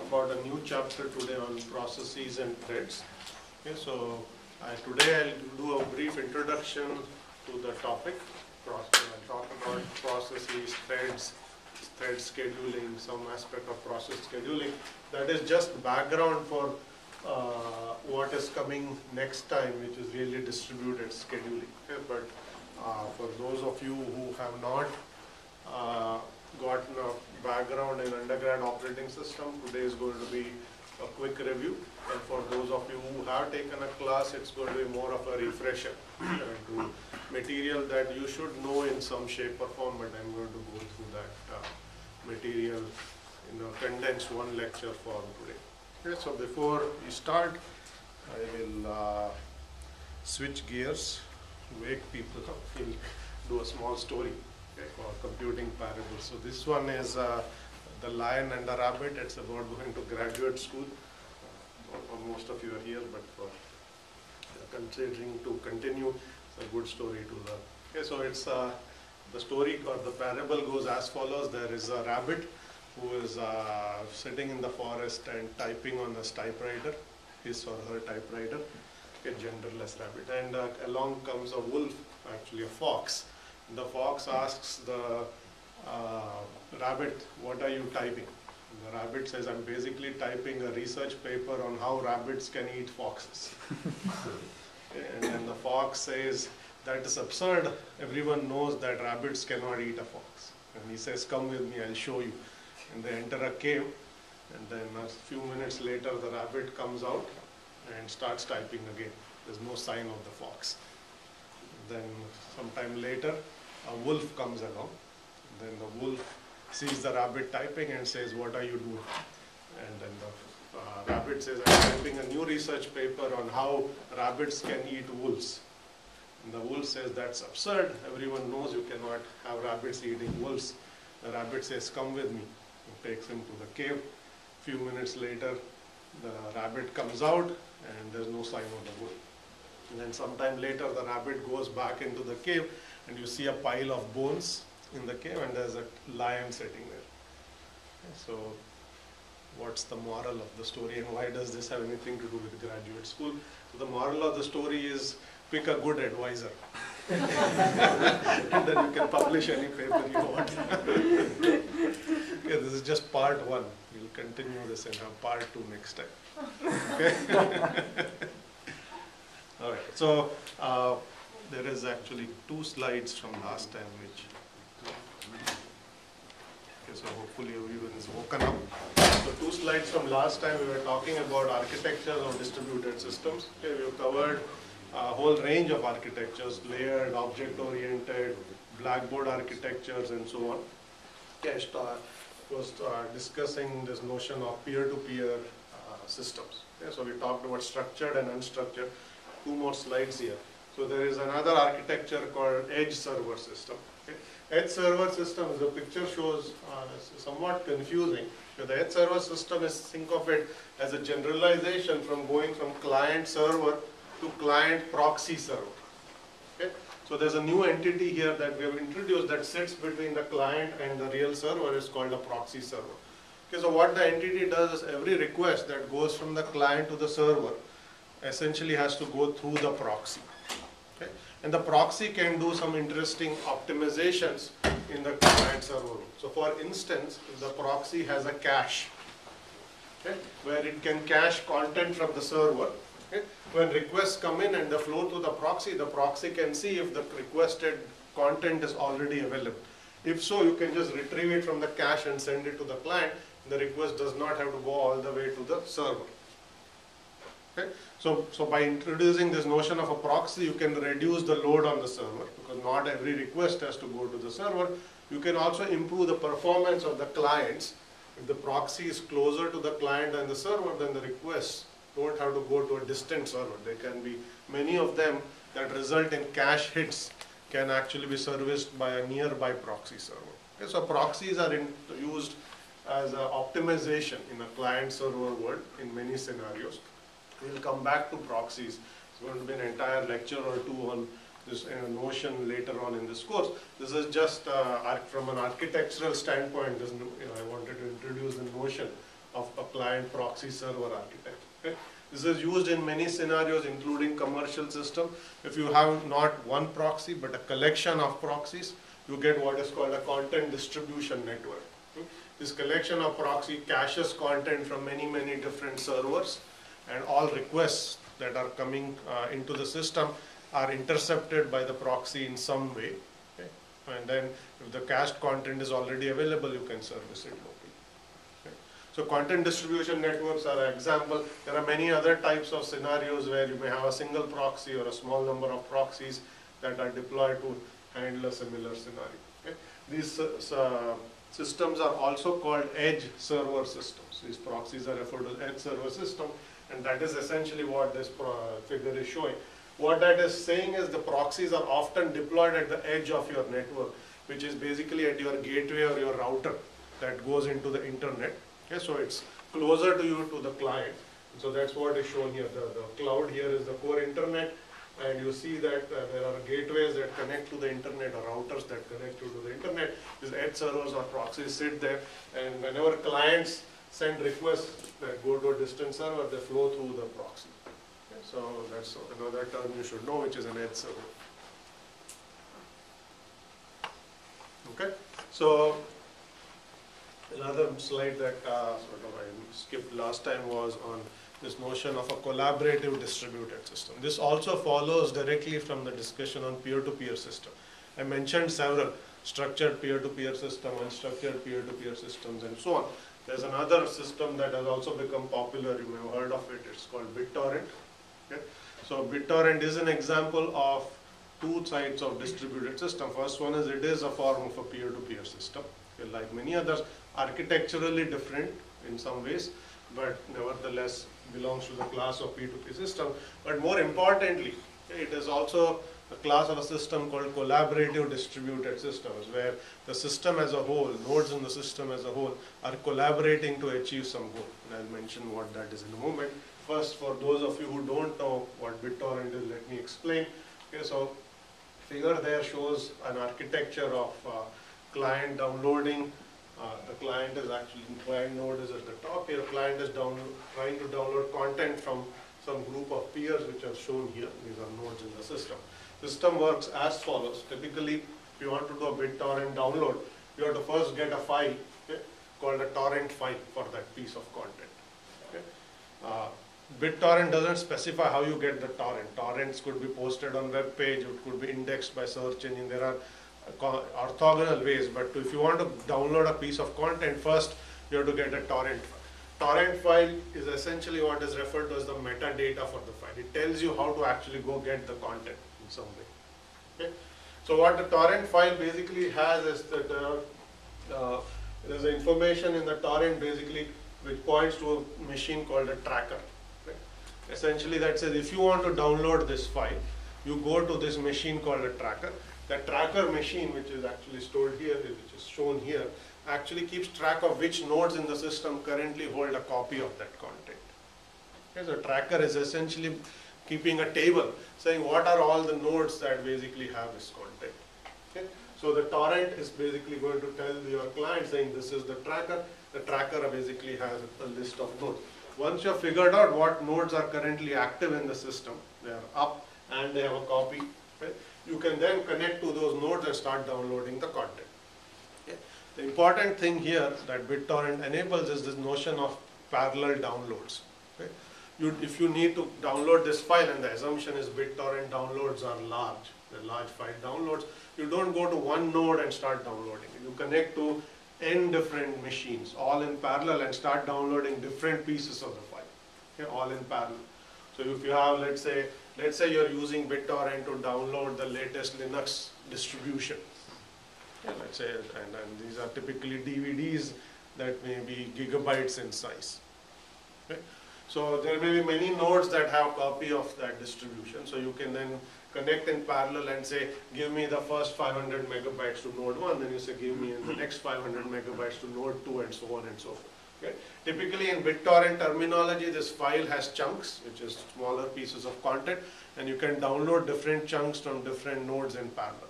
about a new chapter today on processes and threads. Okay, so today I'll do a brief introduction to the topic. I'll talk about processes, threads, thread scheduling, some aspect of process scheduling. That is just background for what is coming next time, which is really distributed scheduling. Okay, but for those of you who have not gotten a background in undergrad operating system, today is going to be a quick review. And for those of you who have taken a class, it's going to be more of a refresher to material that you should know in some shape or form, but I'm going to go through that material in a condensed one lecture form today. Okay, so before we start, I will switch gears, wake people up. We'll do a small story, okay, for computing parables. So this one is the lion and the rabbit. It's about going to graduate school. Most of you are here, but for considering to continue, it's a good story to learn. Okay, so it's the story or the parable goes as follows. There is a rabbit who is sitting in the forest and typing on a typewriter, his or her typewriter, a genderless rabbit. And along comes a wolf, actually a fox. The fox asks the rabbit, "What are you typing?" The rabbit says, "I'm basically typing a research paper on how rabbits can eat foxes." And then the fox says, "That is absurd. Everyone knows that rabbits cannot eat a fox." And he says, "Come with me, I'll show you." And they enter a cave, and then a few minutes later the rabbit comes out and starts typing again. There's no sign of the fox. Then sometime later a wolf comes along. Then the wolf sees the rabbit typing and says, "What are you doing?" And then the rabbit says, "I'm typing a new research paper on how rabbits can eat wolves." And the wolf says, "That's absurd. Everyone knows you cannot have rabbits eating wolves." The rabbit says, "Come with me." He takes him to the cave. A few minutes later, the rabbit comes out and there's no sign of the wolf. And then sometime later, the rabbit goes back into the cave and you see a pile of bones in the cave and there's a lion sitting there. So what's the moral of the story and why does this have anything to do with graduate school? So the moral of the story is pick a good advisor. And then you can publish any paper you want. Okay, this is just part one. We'll continue this in part two next time. Okay? All right. So there is actually 2 slides from last time which. Okay, so hopefully everyone is woken up. So 2 slides from last time we were talking about architectures of distributed systems. Okay, we have covered a whole range of architectures, layered, object-oriented, blackboard architectures, and so on. Okay, was discussing this notion of peer-to-peer systems. Okay, so we talked about structured and unstructured. 2 more slides here. So there is another architecture called edge server system. Okay. Edge server system, as the picture shows, somewhat confusing. So the edge server system is, think of it as a generalization from going from client server to client proxy server. Okay. So there's a new entity here that we have introduced that sits between the client and the real server. Is called a proxy server. Okay, so what the entity does is every request that goes from the client to the server essentially has to go through the proxy. Okay. And the proxy can do some interesting optimizations in the client server. So for instance, if the proxy has a cache, okay, where it can cache content from the server. Okay. When requests come in and they flow to the proxy can see if the requested content is already available. If so, you can just retrieve it from the cache and send it to the client. The request does not have to go all the way to the server. Okay. So by introducing this notion of a proxy, you can reduce the load on the server because not every request has to go to the server. You can also improve the performance of the clients. If the proxy is closer to the client than the server, then the requests don't have to go to a distant server. There can be many of them that result in cache hits can actually be serviced by a nearby proxy server. Okay, so proxies are used as an optimization in a client-server world in many scenarios. We'll come back to proxies. It's going to be an entire lecture or 2 on this notion later on in this course. This is just from an architectural standpoint. I wanted to introduce the notion of a client proxy server architecture. Okay? This is used in many scenarios, including commercial system. If you have not one proxy but a collection of proxies, you get what is called a content distribution network. This collection of proxy caches content from many different servers, and all requests that are coming into the system are intercepted by the proxy in some way. Okay? And then if the cached content is already available, you can service it locally. Okay? So content distribution networks are an example. There are many other types of scenarios where you may have a single proxy or a small number of proxies that are deployed to handle a similar scenario. Okay? These systems are also called edge server systems. These proxies are referred to as edge server system, and that is essentially what this figure is showing. What that is saying is the proxies are often deployed at the edge of your network, which is basically at your gateway or your router that goes into the internet. Okay, so it's closer to you, to the client. So that's what is shown here. The cloud here is the core internet, and you see that there are gateways that connect to the internet or routers that connect you to the internet. These edge servers or proxies sit there, and whenever clients send requests that go to a distant server, they flow through the proxy. Okay, so that's another term you should know, which is an edge server. Okay, so another slide that sort of I skipped last time was on this notion of a collaborative distributed system. This also follows directly from the discussion on peer-to-peer system. I mentioned several: structured peer-to-peer system, unstructured peer-to-peer systems, and so on. There's another system that has also become popular, you may have heard of it, it's called BitTorrent. Okay? So BitTorrent is an example of two types of distributed system. First one is, it is a form of a peer-to-peer system. Okay? Like many others, architecturally different in some ways, but nevertheless belongs to the class of P2P system. But more importantly, it is also a class of a system called collaborative distributed systems, where the system as a whole, nodes in the system as a whole, are collaborating to achieve some goal. And I'll mention what that is in a moment. First, for those of you who don't know what BitTorrent is, let me explain. Okay, so figure there shows an architecture of client downloading. The client is actually, client node is at the top here. Client is trying to download content from some group of peers, which are shown here. These are nodes in the system. System works as follows. Typically, if you want to do a BitTorrent download, you have to first get a file, okay, called a torrent file for that piece of content. Okay. BitTorrent doesn't specify how you get the torrent. Torrents could be posted on web page, it could be indexed by search engine. There are orthogonal ways, but if you want to download a piece of content, first you have to get a torrent file. Torrent file is essentially what is referred to as the metadata for the file. It tells you how to actually go get the content in some way. Okay? So what the torrent file basically has is that there is information in the torrent basically which points to a machine called a tracker. Okay? Essentially that says if you want to download this file, you go to this machine called a tracker. The tracker machine, which is actually stored here, which is shown here, actually keeps track of which nodes in the system currently hold a copy of that content. Okay, so tracker is essentially keeping a table saying what are all the nodes that basically have this content. Okay, so the torrent is basically going to tell your client saying this is the tracker. The tracker basically has a list of nodes. Once you have figured out what nodes are currently active in the system, they are up and they have a copy. Okay, you can then connect to those nodes and start downloading the content. Okay. The important thing here that BitTorrent enables is this notion of parallel downloads. Okay. If you need to download this file, and the assumption is BitTorrent downloads are large, they're large file downloads, you don't go to one node and start downloading it. You connect to n different machines all in parallel and start downloading different pieces of the file, okay, all in parallel. So if you have, let's say you're using BitTorrent to download the latest Linux distribution. Okay, let's say, and these are typically DVDs that may be gigabytes in size. Okay. So there may be many nodes that have a copy of that distribution. So you can then connect in parallel and say, give me the first 500 megabytes to node 1, then you say, give me the next 500 megabytes to node 2, and so on and so forth. Okay. Typically in BitTorrent terminology, this file has chunks, which is smaller pieces of content, and you can download different chunks from different nodes in parallel.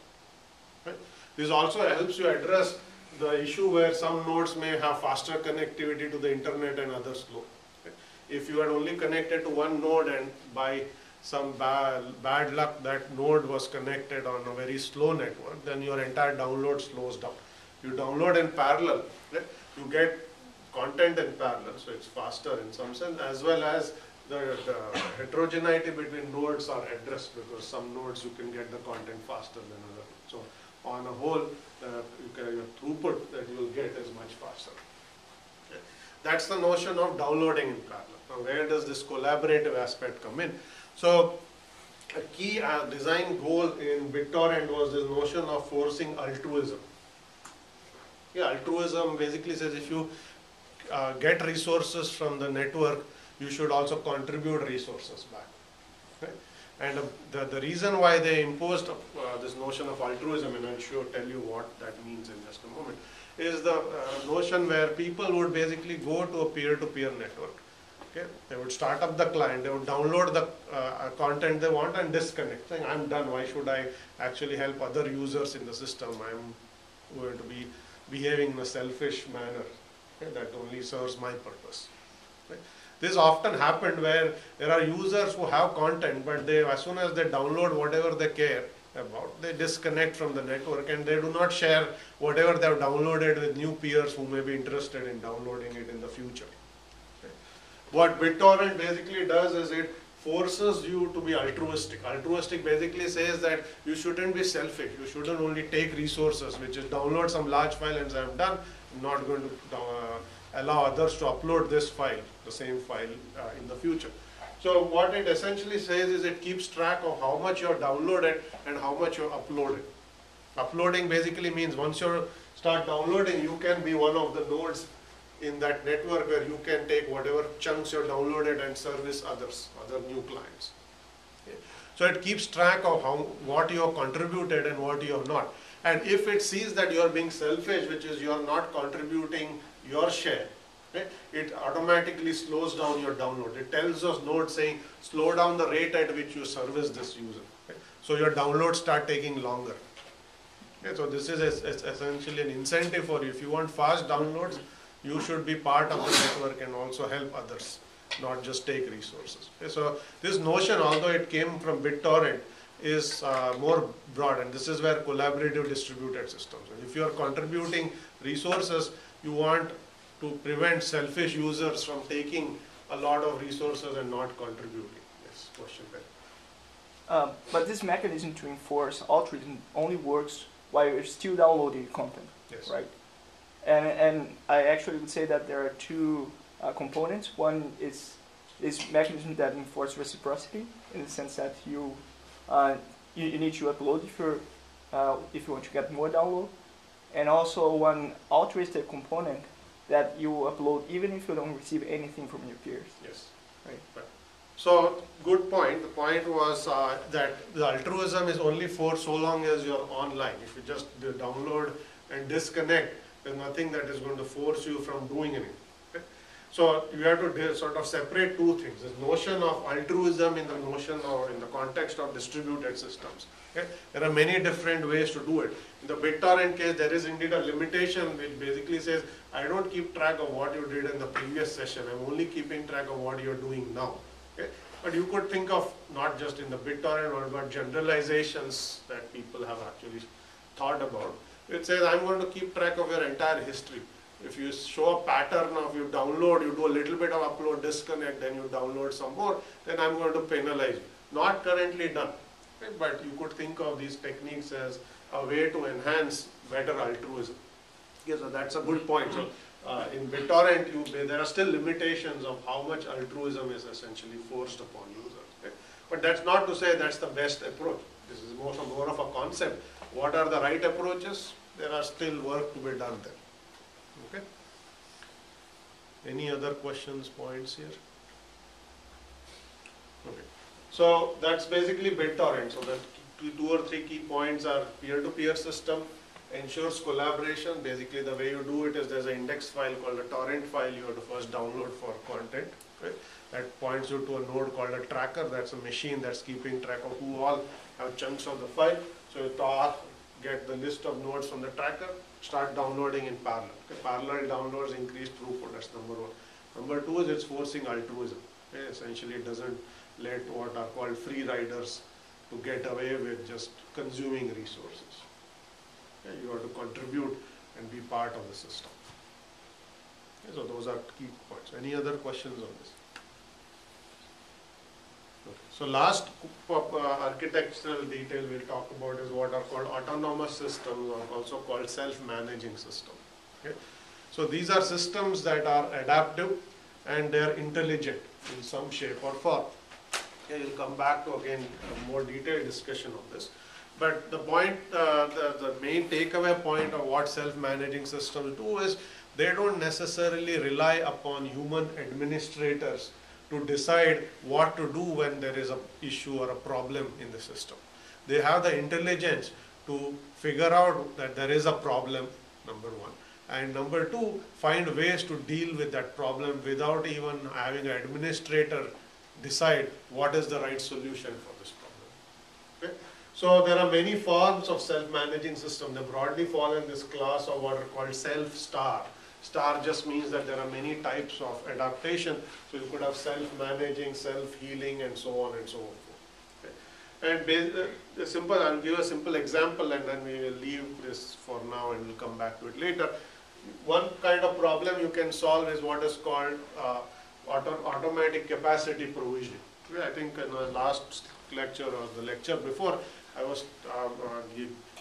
Okay. This also helps you address the issue where some nodes may have faster connectivity to the internet and others slow. Okay. If you had only connected to one node and by some bad luck that node was connected on a very slow network, then your entire download slows down. You download in parallel, right? You get content in parallel, so it's faster in some sense, as well as the heterogeneity between nodes are addressed, because some nodes you can get the content faster than others. So on a whole, your throughput that you will get is much faster. Okay. That's the notion of downloading in parallel. Now where does this collaborative aspect come in? So a key design goal in BitTorrent was this notion of forcing altruism. Yeah, altruism basically says if you get resources from the network, you should also contribute resources back. Okay? And the reason why they imposed this notion of altruism, and I'll tell you what that means in just a moment, is the notion where people would basically go to a peer-to-peer network. Okay? They would start up the client, they would download the content they want and disconnect, saying, I'm done, why should I actually help other users in the system? I'm going to be behaving in a selfish manner, okay, that only serves my purpose. Okay? This often happened where there are users who have content, but they, as soon as they download whatever they care about, they disconnect from the network and they do not share whatever they have downloaded with new peers who may be interested in downloading it in the future. Okay. What BitTorrent basically does is it forces you to be altruistic. Altruistic basically says that you shouldn't be selfish. You shouldn't only take resources, which is download some large file and say, I'm done. I'm not going to allow others to upload this file, the same file in the future. So what it essentially says is it keeps track of how much you have downloaded and how much you have uploaded. Uploading basically means once you start downloading, you can be one of the nodes in that network where you can take whatever chunks you have downloaded and service other new clients. Okay. So it keeps track of what you have contributed and what you have not. And if it sees that you are being selfish, which is you are not contributing your share, okay, it automatically slows down your download. It tells us node saying, slow down the rate at which you service this user. Okay. So your downloads start taking longer. Okay. So this is essentially an incentive for you. If you want fast downloads, you should be part of the network and also help others, not just take resources. Okay. So this notion, although it came from BitTorrent, is more broad, and this is where collaborative distributed systems. And if you are contributing resources, you want to prevent selfish users from taking a lot of resources and not contributing. Yes, question there. But this mechanism to enforce altruism only works while you're still downloading content, yes, right? And I actually would say that there are two components. One is this mechanism that enforces reciprocity, in the sense that you need to upload if you want to get more download, and also one altruistic component that you upload even if you don't receive anything from your peers. Yes. Right. Right. So good point. The point was that the altruism is only for so long as you're online. If you just download and disconnect, there's nothing that is going to force you from doing anything. Okay? So you have to sort of separate two things: this notion of altruism in the notion or in the context of distributed systems. Okay? There are many different ways to do it. In the BitTorrent case, there is indeed a limitation which basically says, I don't keep track of what you did in the previous session. I'm only keeping track of what you're doing now. Okay? But you could think of not just in the BitTorrent, but generalizations that people have actually thought about. It says, I'm going to keep track of your entire history. If you show a pattern of you download, you do a little bit of upload, disconnect, then you download some more, then I'm going to penalize you. Not currently done. Okay? But you could think of these techniques as a way to enhance better altruism. Okay, so that's a good point. So in BitTorrent, there are still limitations of how much altruism is essentially forced upon users. Okay? But that's not to say that's the best approach. This is more of a concept. What are the right approaches? There are still work to be done there. Okay. Any other questions, points here? Okay. So that's basically BitTorrent. So the two or three key points are peer-to-peer system, ensures collaboration. Basically the way you do it is there's an index file called a torrent file you have to first download for content. Right? That points you to a node called a tracker. That's a machine that's keeping track of who all have chunks of the file. So you get the list of nodes from the tracker, start downloading in parallel. Okay? Parallel downloads increase throughput, that's number one. Number two is it's forcing altruism. Okay? Essentially it doesn't let what are called free riders to get away with just consuming resources. Okay? You have to contribute and be part of the system. Okay? So those are key points. Any other questions on this? Okay. So last architectural detail we'll talk about is what are called autonomous systems, or also called self-managing systems. Okay? So these are systems that are adaptive and they are intelligent in some shape or form. Okay, we'll come back to again a more detailed discussion of this. But the point, the main takeaway point of what self-managing systems do is they don't necessarily rely upon human administrators to decide what to do when there is an issue or a problem in the system. They have the intelligence to figure out that there is a problem, number one. And number two, find ways to deal with that problem without even having an administrator decide what is the right solution for this problem. Okay? So there are many forms of self-managing system. They broadly fall in this class of what are called self-star. Star just means that there are many types of adaptation. So you could have self-managing, self-healing, and so on and so on. Okay. And I'll give a simple example and then we will leave this for now and we'll come back to it later. One kind of problem you can solve is what is called automatic capacity provisioning. I think in the last lecture or the lecture before, I was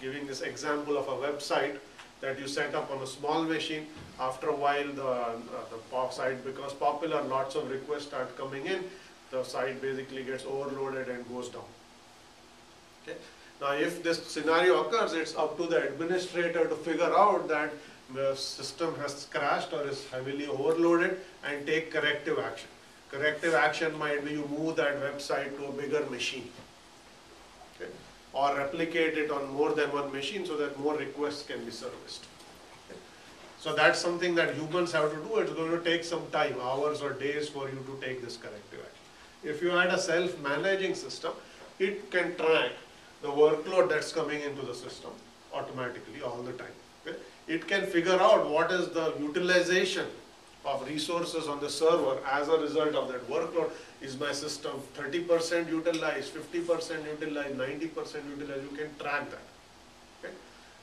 giving this example of a website that you set up on a small machine. After a while, the site becomes popular, lots of requests start coming in, the site basically gets overloaded and goes down. Okay. Now, if this scenario occurs, it's up to the administrator to figure out that the system has crashed or is heavily overloaded and take corrective action. Corrective action might be you move that website to a bigger machine. Okay. Or replicate it on more than one machine so that more requests can be serviced. Okay. So that's something that humans have to do. It's going to take some time, hours or days for you to take this corrective action. If you had a self-managing system, it can track the workload that's coming into the system automatically all the time. Okay. It can figure out what is the utilization of resources on the server as a result of that workload. Is my system 30% utilized, 50% utilized, 90% utilized? You can track that. Okay?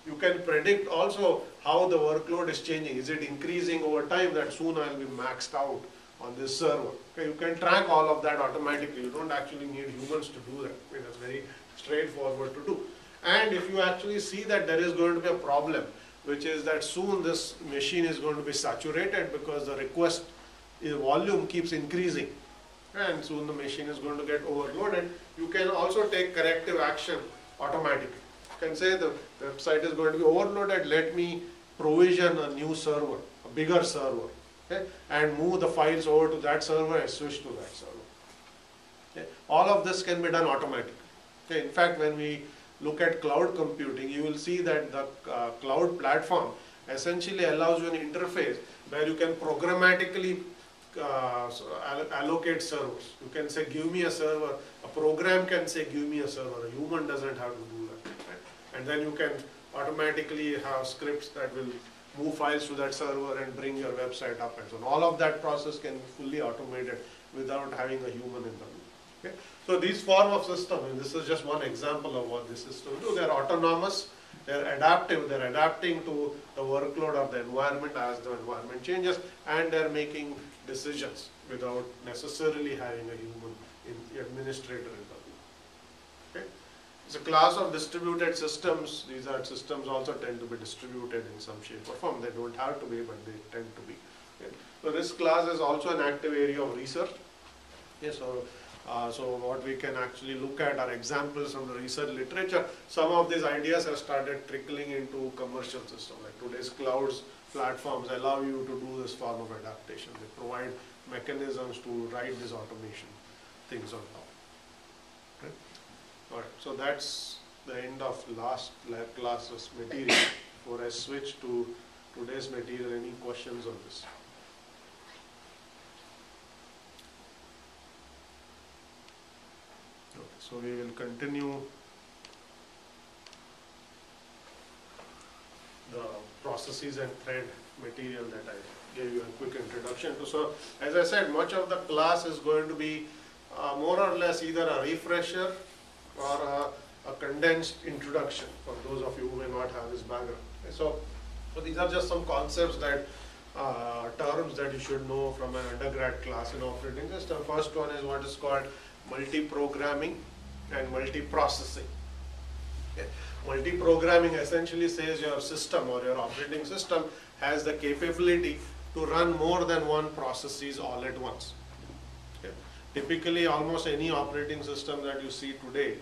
You can predict also how the workload is changing. Is it increasing over time that soon I will be maxed out on this server? Okay? You can track all of that automatically. You don't actually need humans to do that. I mean, that's very straightforward to do. And if you actually see that there is going to be a problem, which is that soon this machine is going to be saturated because the request volume keeps increasing and soon the machine is going to get overloaded, you can also take corrective action automatically. You can say the website is going to be overloaded, let me provision a new server, a bigger server, okay, and move the files over to that server and switch to that server. Okay. All of this can be done automatically. Okay. In fact, when we look at cloud computing, you will see that the cloud platform essentially allows you an interface where you can programmatically allocate servers. You can say, give me a server. A program can say, give me a server. A human doesn't have to do that. Right? And then you can automatically have scripts that will move files to that server and bring your website up and so on. All of that process can be fully automated without having a human in the loop. Okay? So these form of systems, and this is just one example of what these systems do. They are autonomous, they are adaptive, they are adapting to the workload of the environment as the environment changes, and they are making decisions without necessarily having a human administrator in the loop. Okay? It's a class of distributed systems. These are systems also tend to be distributed in some shape or form. They don't have to be, but they tend to be. Okay? So this class is also an active area of research. Okay, so what we can actually look at are examples from the research literature. Some of these ideas have started trickling into commercial systems. Like today's clouds platforms allow you to do this form of adaptation. They provide mechanisms to write these automation things on top. Okay? All right, so that's the end of last class's material. Before I switch to today's material, any questions on this? So we will continue the processes and thread material that I gave you a quick introduction to. So as I said, much of the class is going to be more or less either a refresher or a condensed introduction for those of you who may not have this background. Okay, so these are just some concepts that terms that you should know from an undergrad class in operating system. First one is what is called multi-programming and multi-processing. Okay. Multi-programming essentially says your system or your operating system has the capability to run more than one processes all at once. Okay. Typically, almost any operating system that you see today,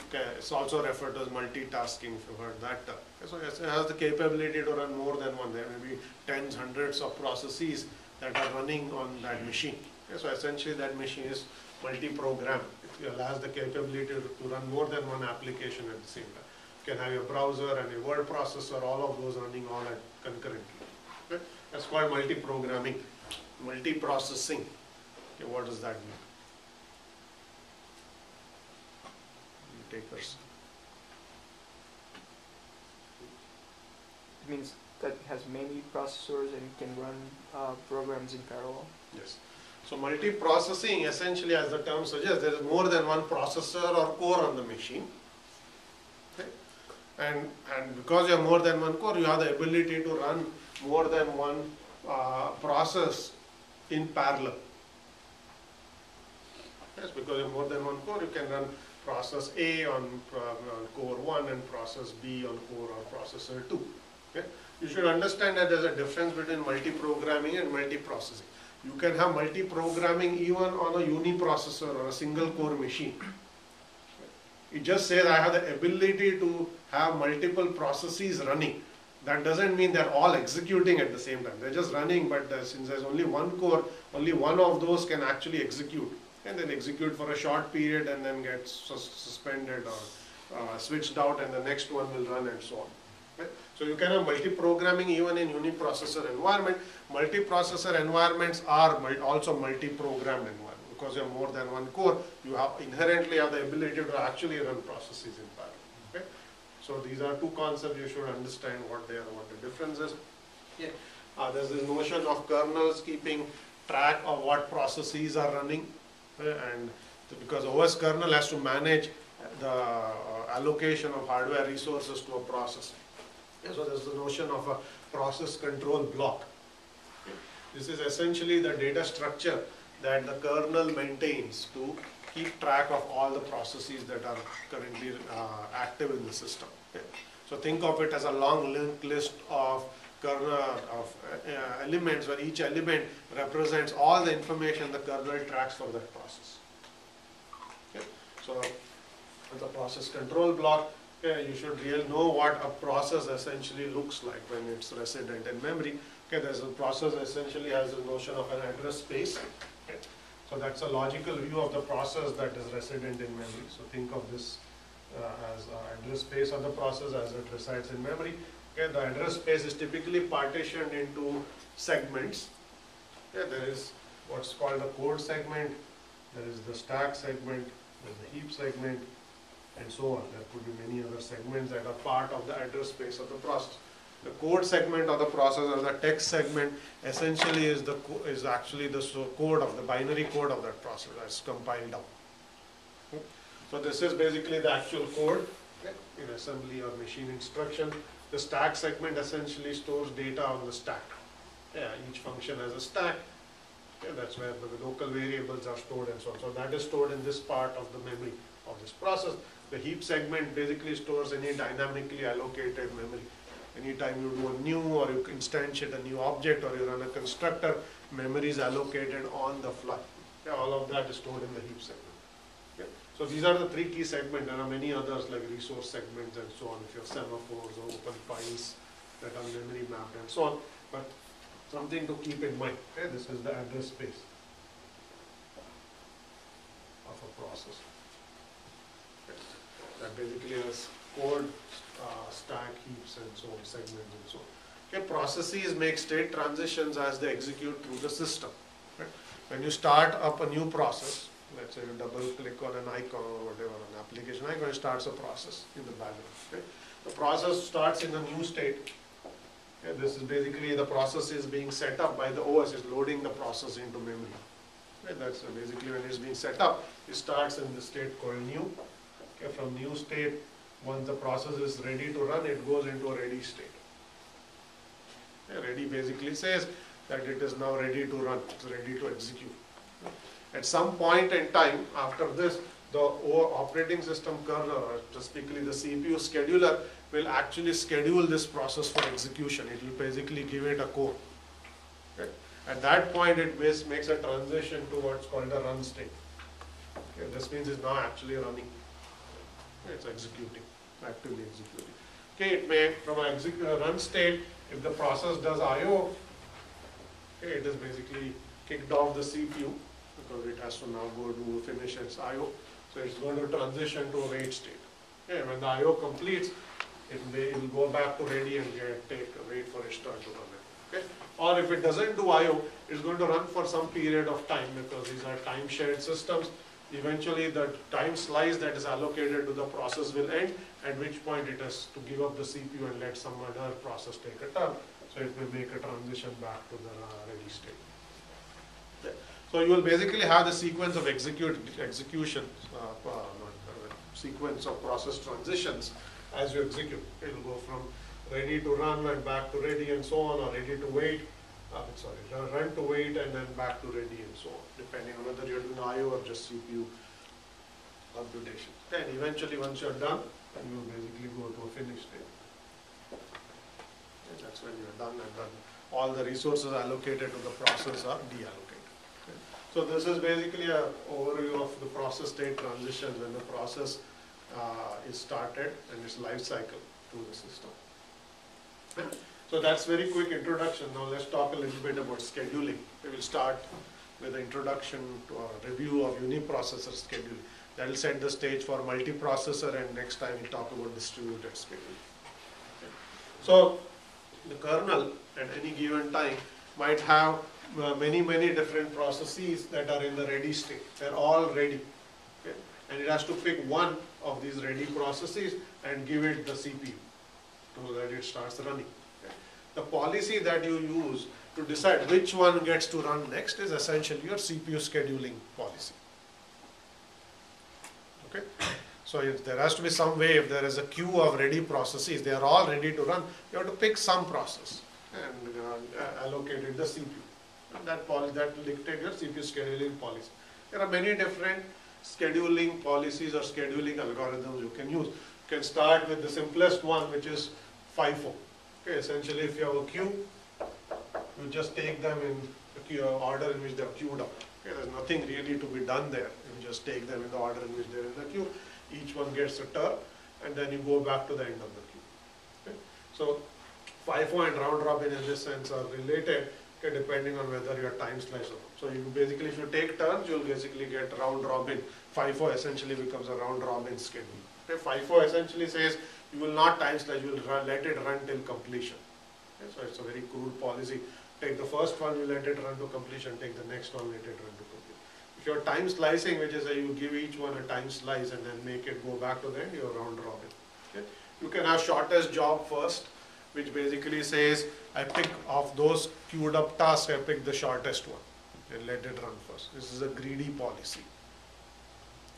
okay, it's also referred to as multitasking, if you've heard that term. Okay, so yes, it has the capability to run more than one. There may be tens, hundreds of processes that are running on that machine. Okay, so essentially that machine is multi-programmed. It has the capability to run more than one application at the same time. You can have your browser and your word processor, all of those running all at concurrently. Okay? That's called multi-programming. Multi-processing. Okay, what does that mean? Takers. It means that it has many processors and can run programs in parallel. Yes. So multi-processing, essentially, as the term suggests, there is more than one processor or core on the machine. Okay. And because you have more than one core, you have the ability to run more than one process in parallel. Yes, because you have more than one core, you can run process A on core 1 and process B on core or processor 2. Okay? You should understand that there is a difference between multi-programming and multi-processing. You can have multi-programming even on a uniprocessor or a single core machine. It just says I have the ability to have multiple processes running. That doesn't mean they're all executing at the same time. They're just running, but since there's only one core, only one of those can actually execute. And then execute for a short period and then get suspended or switched out, and the next one will run and so on. Right? So you can have multi-programming even in uniprocessor environment. Multi-processor environments are also multi-programmed environment. Because you have more than one core, you have inherently have the ability to actually run processes in parallel. Okay? So these are two concepts you should understand what they are, what the difference is. Yeah. There's this notion of kernels keeping track of what processes are running. And because OS kernel has to manage the allocation of hardware resources to a process. So there's the notion of a process control block. This is essentially the data structure that the kernel maintains to keep track of all the processes that are currently active in the system. So think of it as a long linked list of kernel elements, where each element represents all the information the kernel tracks for that process. Okay. So the process control block, you should really know what a process essentially looks like when it's resident in memory. Okay, there's a process essentially has a notion of an address space. Okay. So that's a logical view of the process that is resident in memory. So think of this as address space of the process as it resides in memory. Okay, the address space is typically partitioned into segments. Okay, there is what's called a code segment, there is the stack segment, there is the heap segment, and so on. There could be many other segments that are part of the address space of the process. The code segment of the process, or the text segment, essentially is actually the code of the binary code of that process that's compiled down. Okay. So this is basically the actual code, okay, in assembly or machine instruction. The stack segment essentially stores data on the stack. Yeah, each function has a stack. Yeah, that's where the local variables are stored and so on. So that is stored in this part of the memory of this process. The heap segment basically stores any dynamically allocated memory. Anytime you do a new, or you instantiate a new object, or you run a constructor, memory is allocated on the fly. Yeah, all of that is stored in the heap segment. Yeah. So these are the three key segments. There are many others like resource segments and so on. If you have semaphores or open files that are memory mapped and so on. But something to keep in mind. Okay, this is the address space of a process. Okay. That basically has code, stack, heaps, and so on, segments and so on. Okay, processes make state transitions as they execute through the system. Right? When you start up a new process, let's say you double click on an icon or whatever, an application icon, it starts a process in the background. Okay? The process starts in a new state. Okay, this is basically the process is being set up by the OS, is loading the process into memory. Okay, that's basically when it's being set up, it starts in the state called new. Okay, from new state, once the process is ready to run, it goes into a ready state. Okay, ready basically says that it is now ready to run, it's ready to execute. At some point in time after this, the operating system kernel, or specifically the CPU scheduler, will actually schedule this process for execution. It will basically give it a code. Okay. At that point, it makes a transition to what's called a run state. Okay. This means it's now actually running. Okay. It's executing, actively executing. Okay. It may, from a run state, if the process does I/O, okay, it is basically kicked off the CPU because it has to now go to finish its I/O. So it's going to transition to a wait state. Okay. When the I/O completes, it will go back to ready and wait for its turn to run it. Okay? Or if it doesn't do I/O, it's going to run for some period of time because these are time shared systems. Eventually the time slice that is allocated to the process will end, at which point it has to give up the CPU and let some other process take a turn. So it may make a transition back to the ready state. Okay. So you will basically have the sequence of execution, sequence of process transitions as you execute. It will go from ready to run and back to ready and so on, or ready to wait, run to wait and then back to ready and so on, depending on whether you're doing I/O or just CPU computation. And eventually once you're done, then you will basically go to a finish state. And that's when you're done and then all the resources allocated to the process are deallocated. Okay. So this is basically an overview of the process state transitions when the process is started and its life cycle to the system. So that's very quick introduction. Now let's talk a little bit about scheduling. We will start with the introduction to a review of uniprocessor scheduling. That will set the stage for multiprocessor, and next time we talk about distributed scheduling. Okay. So the kernel at any given time might have many different processes that are in the ready state. They're all ready. Okay. And it has to pick one of these ready processes and give it the CPU so that it starts running. Okay. The policy that you use to decide which one gets to run next is essentially your CPU scheduling policy. Okay. So if there has to be some way, if there is a queue of ready processes, they are all ready to run, you have to pick some process and allocate it the CPU. And that will dictate your CPU scheduling policy. There are many different scheduling policies or scheduling algorithms you can use. You can start with the simplest one, which is FIFO. Okay, essentially, if you have a queue, you just take them in the order in which they are queued up. Okay, there's nothing really to be done there. You just take them in the order in which they are in the queue. Each one gets a turn, and then you go back to the end of the queue. Okay? So FIFO and round robin in this sense are related, okay, depending on whether you are time slice or not. So you basically, if you take turns, you will basically get round robin. FIFO essentially becomes a round robin schedule. Okay? FIFO essentially says you will not time slice, you will let it run till completion. Okay? So it's a very crude policy. Take the first one, you let it run to completion, take the next one, let it run to completion. If you're time slicing, which is you give each one a time slice and then make it go back to the end, you're round robin. Okay? You can have shortest job first, which basically says, I pick of those queued up tasks, I pick the shortest one and let it run first. This is a greedy policy.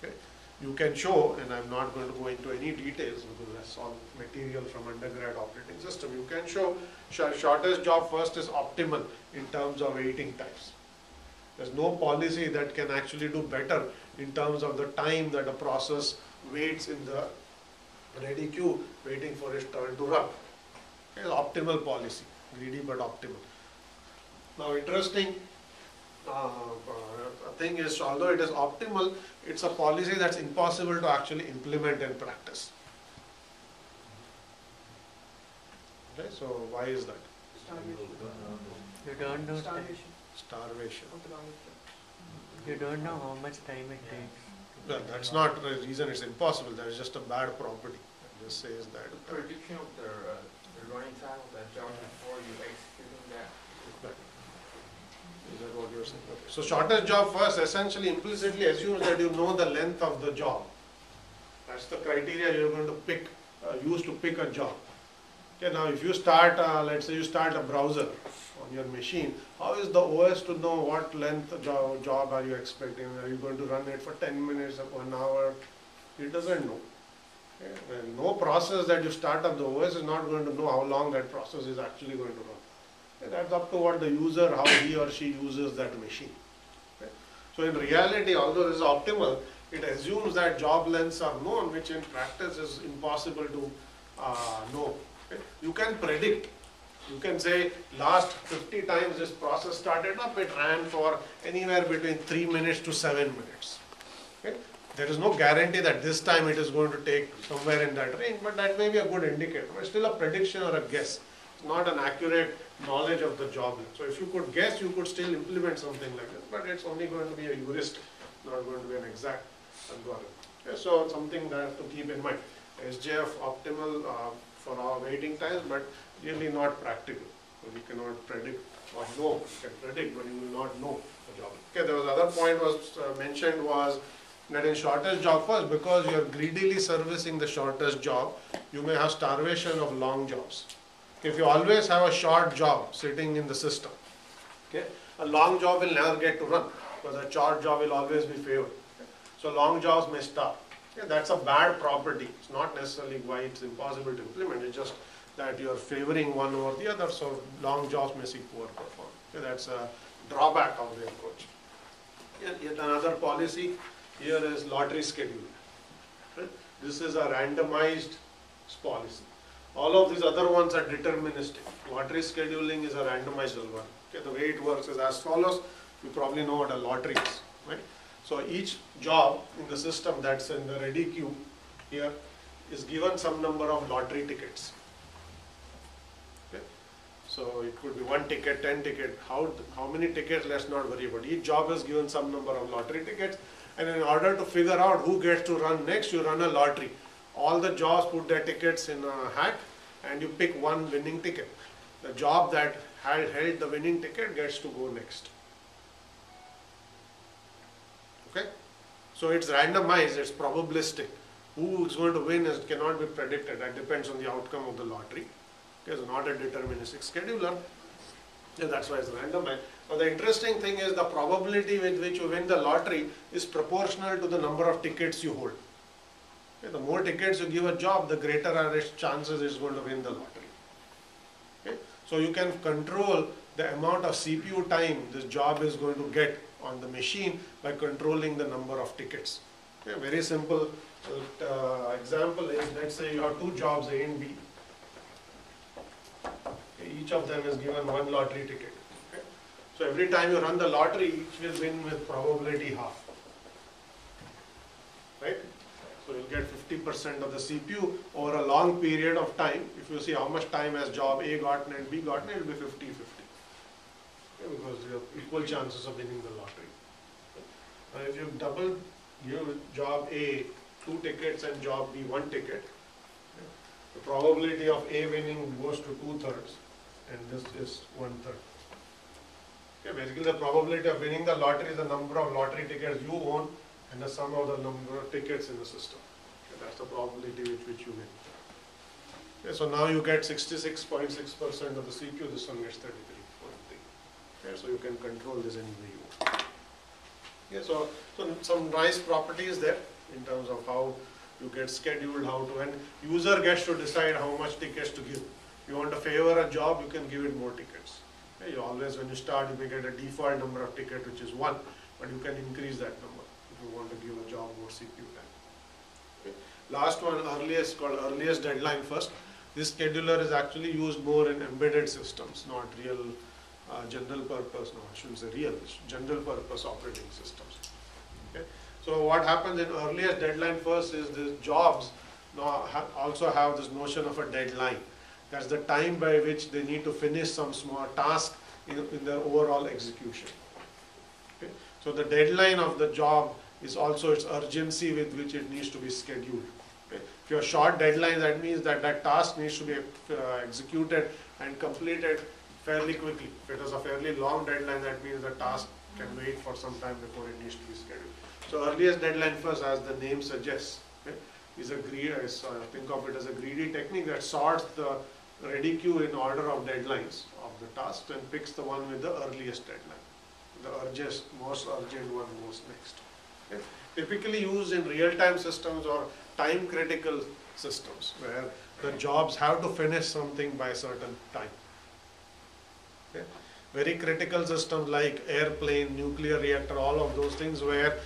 Okay? You can show, and I'm not going to go into any details because that's all material from undergrad operating system. You can show shortest job first is optimal in terms of waiting times. There's no policy that can actually do better in terms of the time that a process waits in the ready queue waiting for its turn to run. Okay, optimal policy, greedy but optimal. Now interesting thing is, although it is optimal, it's a policy that's impossible to actually implement in practice. Okay, so why is that? You don't know Starvation. You don't know how much time it takes. Well, that's not the reason it's impossible. That is just a bad property. It just says that. The prediction of the running time of that job before you executing that. Right. Is that what you're saying? Okay. So shortest job first essentially implicitly assumes that you know the length of the job. That's the criteria you're going to pick, use to pick a job. Okay, now if you start, let's say you start a browser on your machine, how is the OS to know what length job are you expecting? Are you going to run it for 10 minutes or 1 hour? It doesn't know. Okay? And no process that you start up the OS is not going to know how long that process is actually going to run. Okay? That's up to what the user, how he or she uses that machine. Okay? So in reality, although this is optimal, it assumes that job lengths are known, which in practice is impossible to know. Okay? You can predict. You can say last 50 times this process started up, it ran for anywhere between 3 minutes to 7 minutes. Okay? There is no guarantee that this time it is going to take somewhere in that range, but that may be a good indicator. But still a prediction or a guess. It's not an accurate knowledge of the job length. So if you could guess, you could still implement something like this, but it's only going to be a heuristic, not going to be an exact algorithm. Okay? So something that to keep in mind. SJF optimal for our waiting times, but really not practical. So you cannot predict or know. You can predict, but you will not know the job. Okay, there was other point was mentioned was that in shortest job first, because you are greedily servicing the shortest job, you may have starvation of long jobs. Okay, if you always have a short job sitting in the system, okay, a long job will never get to run because a short job will always be favored. Okay? So long jobs may starve. Okay, that's a bad property. It's not necessarily why it's impossible to implement. It's just that you are favoring one over the other, so long jobs may see poor performance. Okay, that's a drawback of the approach. Yet another policy here is lottery scheduling. Right? This is a randomized policy. All of these other ones are deterministic. Lottery scheduling is a randomized algorithm. Okay, the way it works is as follows. You probably know what a lottery is, right? So each job in the system that's in the ready queue here is given some number of lottery tickets. Okay? So it could be 1 ticket, 10 ticket, how many tickets, let's not worry about. Each job is given some number of lottery tickets, and in order to figure out who gets to run next, you run a lottery. All the jobs put their tickets in a hat and you pick one winning ticket. The job that held the winning ticket gets to go next. Okay? So it's randomized, it's probabilistic. Who is going to win cannot be predicted. That depends on the outcome of the lottery. Okay, so not a deterministic scheduler. Yeah, that's why it's randomized. Now the interesting thing is the probability with which you win the lottery is proportional to the number of tickets you hold. Okay, the more tickets you give a job, the greater are its chances it's going to win the lottery. Okay? So you can control the amount of CPU time this job is going to get on the machine by controlling the number of tickets. Okay, very simple example is, let's say you have 2 jobs, A and B. Okay, each of them is given 1 lottery ticket. Okay? So every time you run the lottery, each will win with probability half. Right? So you'll get 50% of the CPU over a long period of time. If you see how much time has job A gotten and B gotten, it will be 50-50. Okay, because you have equal chances of winning the lottery. Now if you double give job A 2 tickets and job B 1 ticket, okay, the probability of A winning goes to 2/3 and this is 1/3. Okay, basically the probability of winning the lottery is the number of lottery tickets you own and the sum of the number of tickets in the system. Okay, that's the probability with which you win. Okay, so now you get 66.6% of the CPU, this one gets 33.3. Okay, so you can control this any way you want. Okay, so some nice properties there in terms of how you get scheduled, how to, and user gets to decide how much tickets to give. You want to favor a job, you can give it more tickets. Okay, you always, when you start, you may get a default number of tickets, which is 1, but you can increase that number if you want to give a job more CPU time. Okay. Last one, earliest, called earliest deadline first. This scheduler is actually used more in embedded systems, not real general purpose, no, I shouldn't say real, general purpose operating systems. Okay. So what happens in earliest deadline first is the jobs now also have this notion of a deadline. That's the time by which they need to finish some small task in their overall execution. Okay. So the deadline of the job is also its urgency with which it needs to be scheduled. Okay. If you have short deadline, that means that that task needs to be executed and completed fairly quickly. If it is a fairly long deadline, that means the task can wait for some time before it needs to be scheduled. So earliest deadline first, as the name suggests, okay, is a greedy, think of it as a greedy technique that sorts the ready queue in order of deadlines of the task and picks the one with the earliest deadline. The most urgent one goes next. Okay. Typically used in real-time systems or time-critical systems where the jobs have to finish something by a certain time. Okay. Very critical systems like airplane, nuclear reactor, all of those things where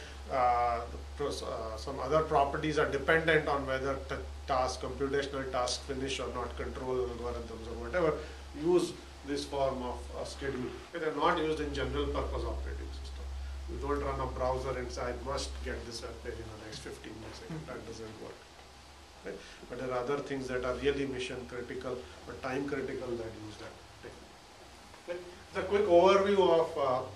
some other properties are dependent on whether the computational tasks finish or not, control algorithms or whatever, use this form of schedule. They are not used in general purpose operating system. You don't run a browser and say, I must get this web page in the next 15 milliseconds. That doesn't work. Right? But there are other things that are really mission critical or time critical that use that technique. Okay? It's a quick overview of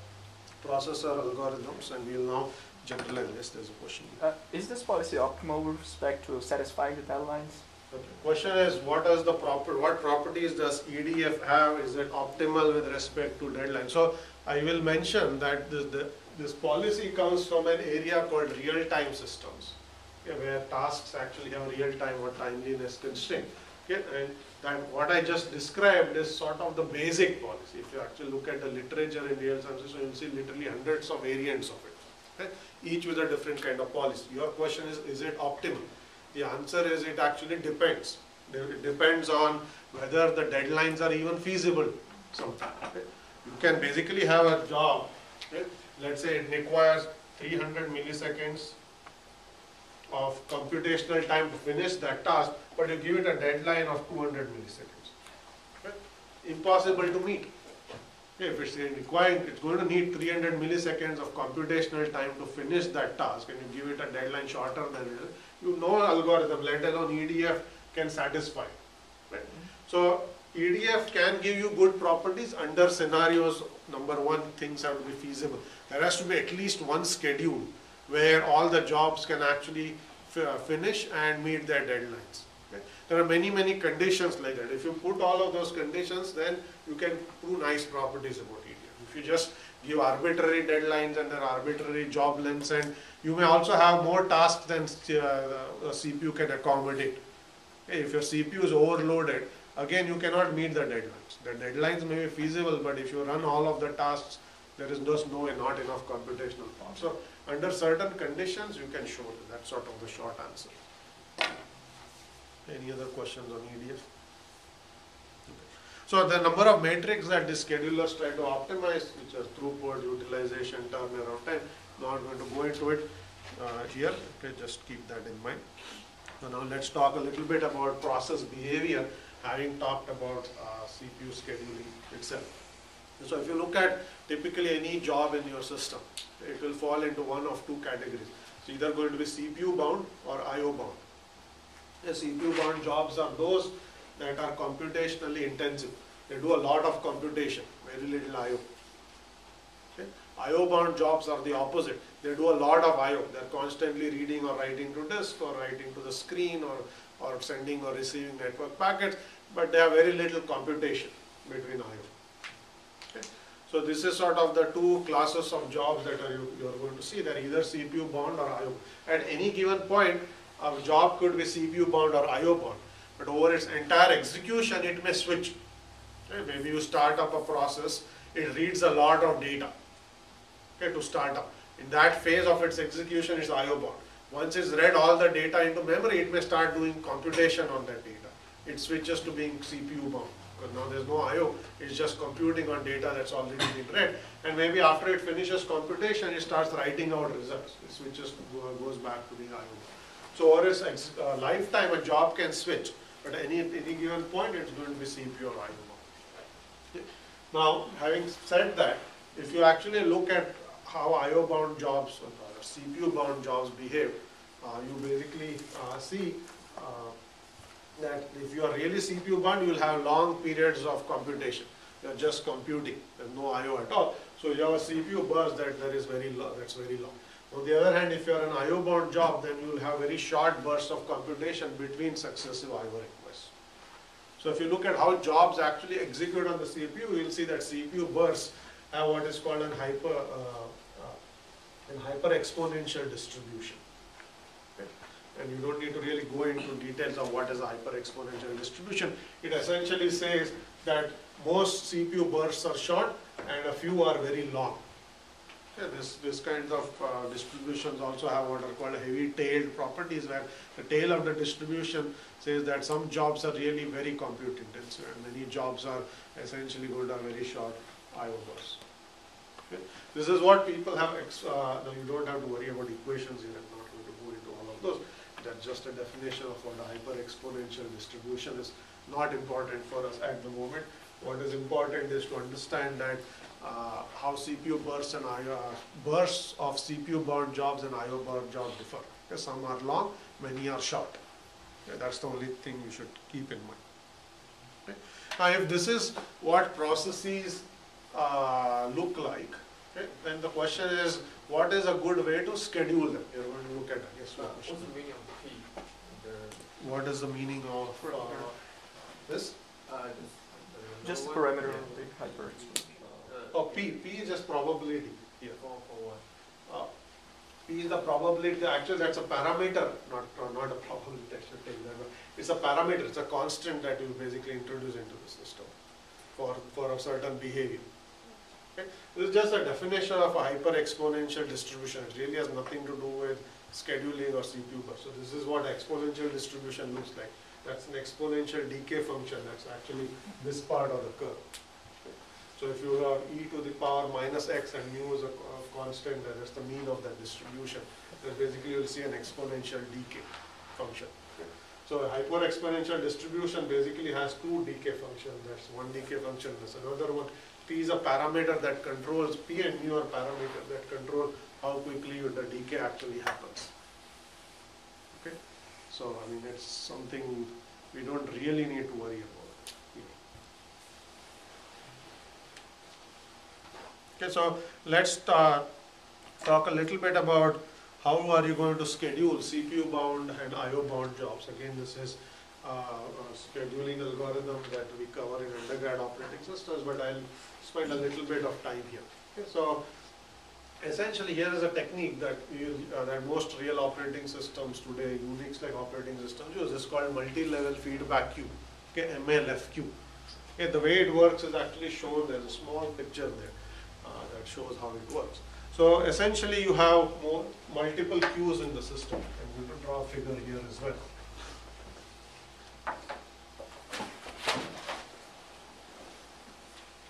processor algorithms, and we'll now generalize this. There's a question. Is this policy optimal with respect to satisfying the deadlines? Okay. Question is, what properties does EDF have? Is it optimal with respect to deadline? So I will mention that this policy comes from an area called real-time systems, okay, where tasks actually have real-time or timeliness constraint. Okay, and that what I just described is sort of the basic policy. If you actually look at the literature in real-time systems, you'll see literally hundreds of variants of it. Okay? Each with a different kind of policy. Your question is it optimal? The answer is it actually depends. It depends on whether the deadlines are even feasible sometimes. Okay? You can basically have a job, okay? Let's say it requires 300 milliseconds of computational time to finish that task, but you give it a deadline of 200 milliseconds. Okay? Impossible to meet. Okay, if it's requiring, it's going to need 300 milliseconds of computational time to finish that task, and you give it a deadline shorter than it, you know algorithm, let alone EDF, can satisfy. Right? So EDF can give you good properties under scenarios. Number one, things have to be feasible. There has to be at least one schedule where all the jobs can actually finish and meet their deadlines. Okay? There are many conditions like that. If you put all of those conditions, then you can prove nice properties about EDF. If you just give arbitrary deadlines and there are arbitrary job lengths, and you may also have more tasks than the CPU can accommodate. Okay? If your CPU is overloaded, again you cannot meet the deadlines. The deadlines may be feasible, but if you run all of the tasks, there is just not enough computational power. So under certain conditions, you can show that. That's sort of the short answer. Any other questions on EDF? Okay. So the number of metrics that the schedulers try to optimize, which are throughput, utilization, turnaround time, not going to go into it here. Okay, just keep that in mind. So now let's talk a little bit about process behavior, having talked about CPU scheduling itself. So if you look at typically any job in your system, it will fall into one of two categories. It's either going to be CPU bound or IO bound. The CPU bound jobs are those that are computationally intensive. They do a lot of computation, very little IO. Okay? IO bound jobs are the opposite. They do a lot of IO. They're constantly reading or writing to disk or writing to the screen or sending or receiving network packets, but they have very little computation between IO. Okay. So this is sort of the two classes of jobs that you are going to see. They're either CPU bound or IO. At any given point, a job could be CPU bound or IO bound, but over its entire execution, it may switch. Okay. Maybe you start up a process, it reads a lot of data, okay, to start up. In that phase of its execution, it's IO bound. Once it's read all the data into memory, it may start doing computation on that data. It switches to being CPU bound. Because now there's no IO, it's just computing on data that's already been read. And maybe after it finishes computation, it starts writing out results. It switches, goes back to being IO. So over its lifetime, a job can switch. But at any given point, it's going to be CPU or IO bound. Okay. Now, having said that, if you actually look at how IO bound jobs or CPU bound jobs behave, you basically see that if you are really CPU bound, you will have long periods of computation. You are just computing. There is no IO at all. So you have a CPU burst that's very long. On the other hand, if you are an IO bound job, then you will have very short bursts of computation between successive IO requests. So if you look at how jobs actually execute on the CPU, you will see that CPU bursts have what is called an hyper exponential distribution. Okay. and you don't need to really go into details of what is a hyper-exponential distribution. It essentially says that most CPU bursts are short and a few are very long. Yeah, this kind of distributions also have what are called heavy-tailed properties, where the tail of the distribution says that some jobs are really very compute intensive and many jobs are essentially going to have very short I/O bursts. Okay. This is what people have, now you don't have to worry about equations here, I'm not going to go into all of those. That's just a definition of what a hyper-exponential distribution is. Not important for us at the moment. What is important is to understand that how CPU bursts and bursts of CPU bound jobs and I/O bound jobs differ. Okay, some are long, many are short. Okay, that's the only thing you should keep in mind. Okay. Now, if this is what processes look like, okay, then the question is, what is a good way to schedule them? You're going to look at it. Yes, What's the meaning of P? what is the meaning of this? Just the parameter of the hyper-exponential. Oh, P is just probability here. For what? P is the probability. Actually, that's a parameter, not a probability. I should tell you that. But it's a parameter. It's a constant that you basically introduce into the system for a certain behavior. Okay? This is just a definition of a hyper-exponential distribution. It really has nothing to do with scheduling or CPU burst. So this is what exponential distribution looks like. That's an exponential decay function. That's actually this part of the curve. So if you have e to the power minus x and mu is a constant, that's the mean of that distribution, then basically you'll see an exponential decay function. Okay. So a hyper-exponential distribution basically has two decay functions. That's one decay function, that's another one. P is a parameter that controls, P and mu are parameters that control how quickly the decay actually happens. Okay. So I mean, it's something we don't really need to worry about. Okay, so let's talk a little bit about how are you going to schedule CPU bound and IO bound jobs. Again, this is a scheduling algorithm that we cover in undergrad operating systems, but I'll spend a little bit of time here. Okay, so essentially here is a technique that that most real operating systems today, Unix-like operating systems use. It's called multi-level feedback queue, okay, MLFQ. Okay, the way it works is actually shown. There's a small picture there that shows how it works. So essentially you have multiple queues in the system. I'm going to draw a figure here as well.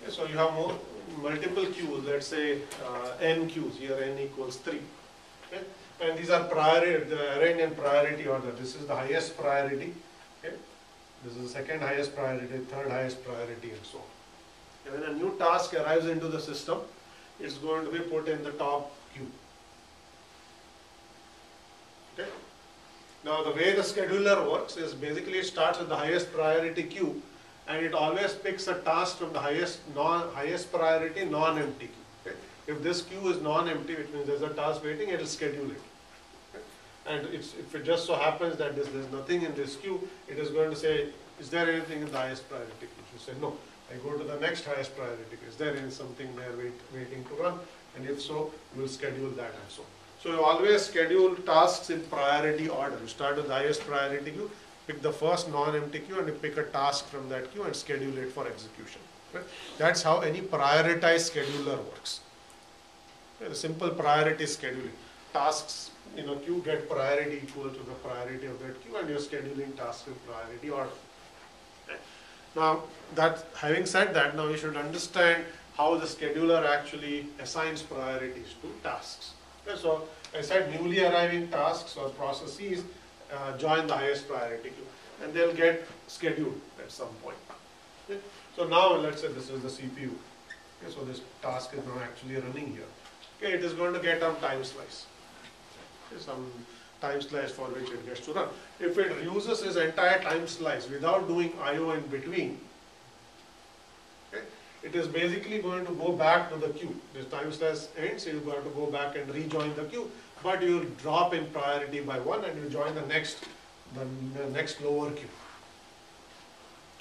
Okay, so you have multiple queues, let's say n queues, here n equals 3. Okay? And these are arranged in priority order. This is the highest priority. Okay? This is the second highest priority, third highest priority, and so on. And when a new task arrives into the system, it's going to be put in the top queue. Okay? Now the way the scheduler works is basically it starts with the highest priority queue, and it always picks a task from the highest priority non-empty queue. Okay? If this queue is non-empty, which means there's a task waiting, it will schedule it. Okay? And if it just so happens that there's nothing in this queue, it is going to say, is there anything in the highest priority queue? You say no. I go to the next highest priority queue. Is there something there waiting to run? And if so, you will schedule that and so on. So you always schedule tasks in priority order. You start with the highest priority queue, pick the first non-empty queue, and you pick a task from that queue and schedule it for execution. Right? That's how any prioritized scheduler works. Okay, the simple priority scheduling. Tasks in a queue get priority equal to the priority of that queue, and you're scheduling tasks in priority order. Okay. Now, having said that, now you should understand how the scheduler actually assigns priorities to tasks. Okay, so I said newly arriving tasks or processes join the highest priority queue, and they'll get scheduled at some point. Okay. So now let's say this is the CPU. Okay, so this task is now actually running here. Okay, it is going to get a time slice. Okay, some time slice for which it gets to run. If it uses its entire time slice without doing I/O in between, okay, it is basically going to go back to the queue. This time slice ends, you have to go back and rejoin the queue, but you will drop in priority by 1 and you join the next lower queue.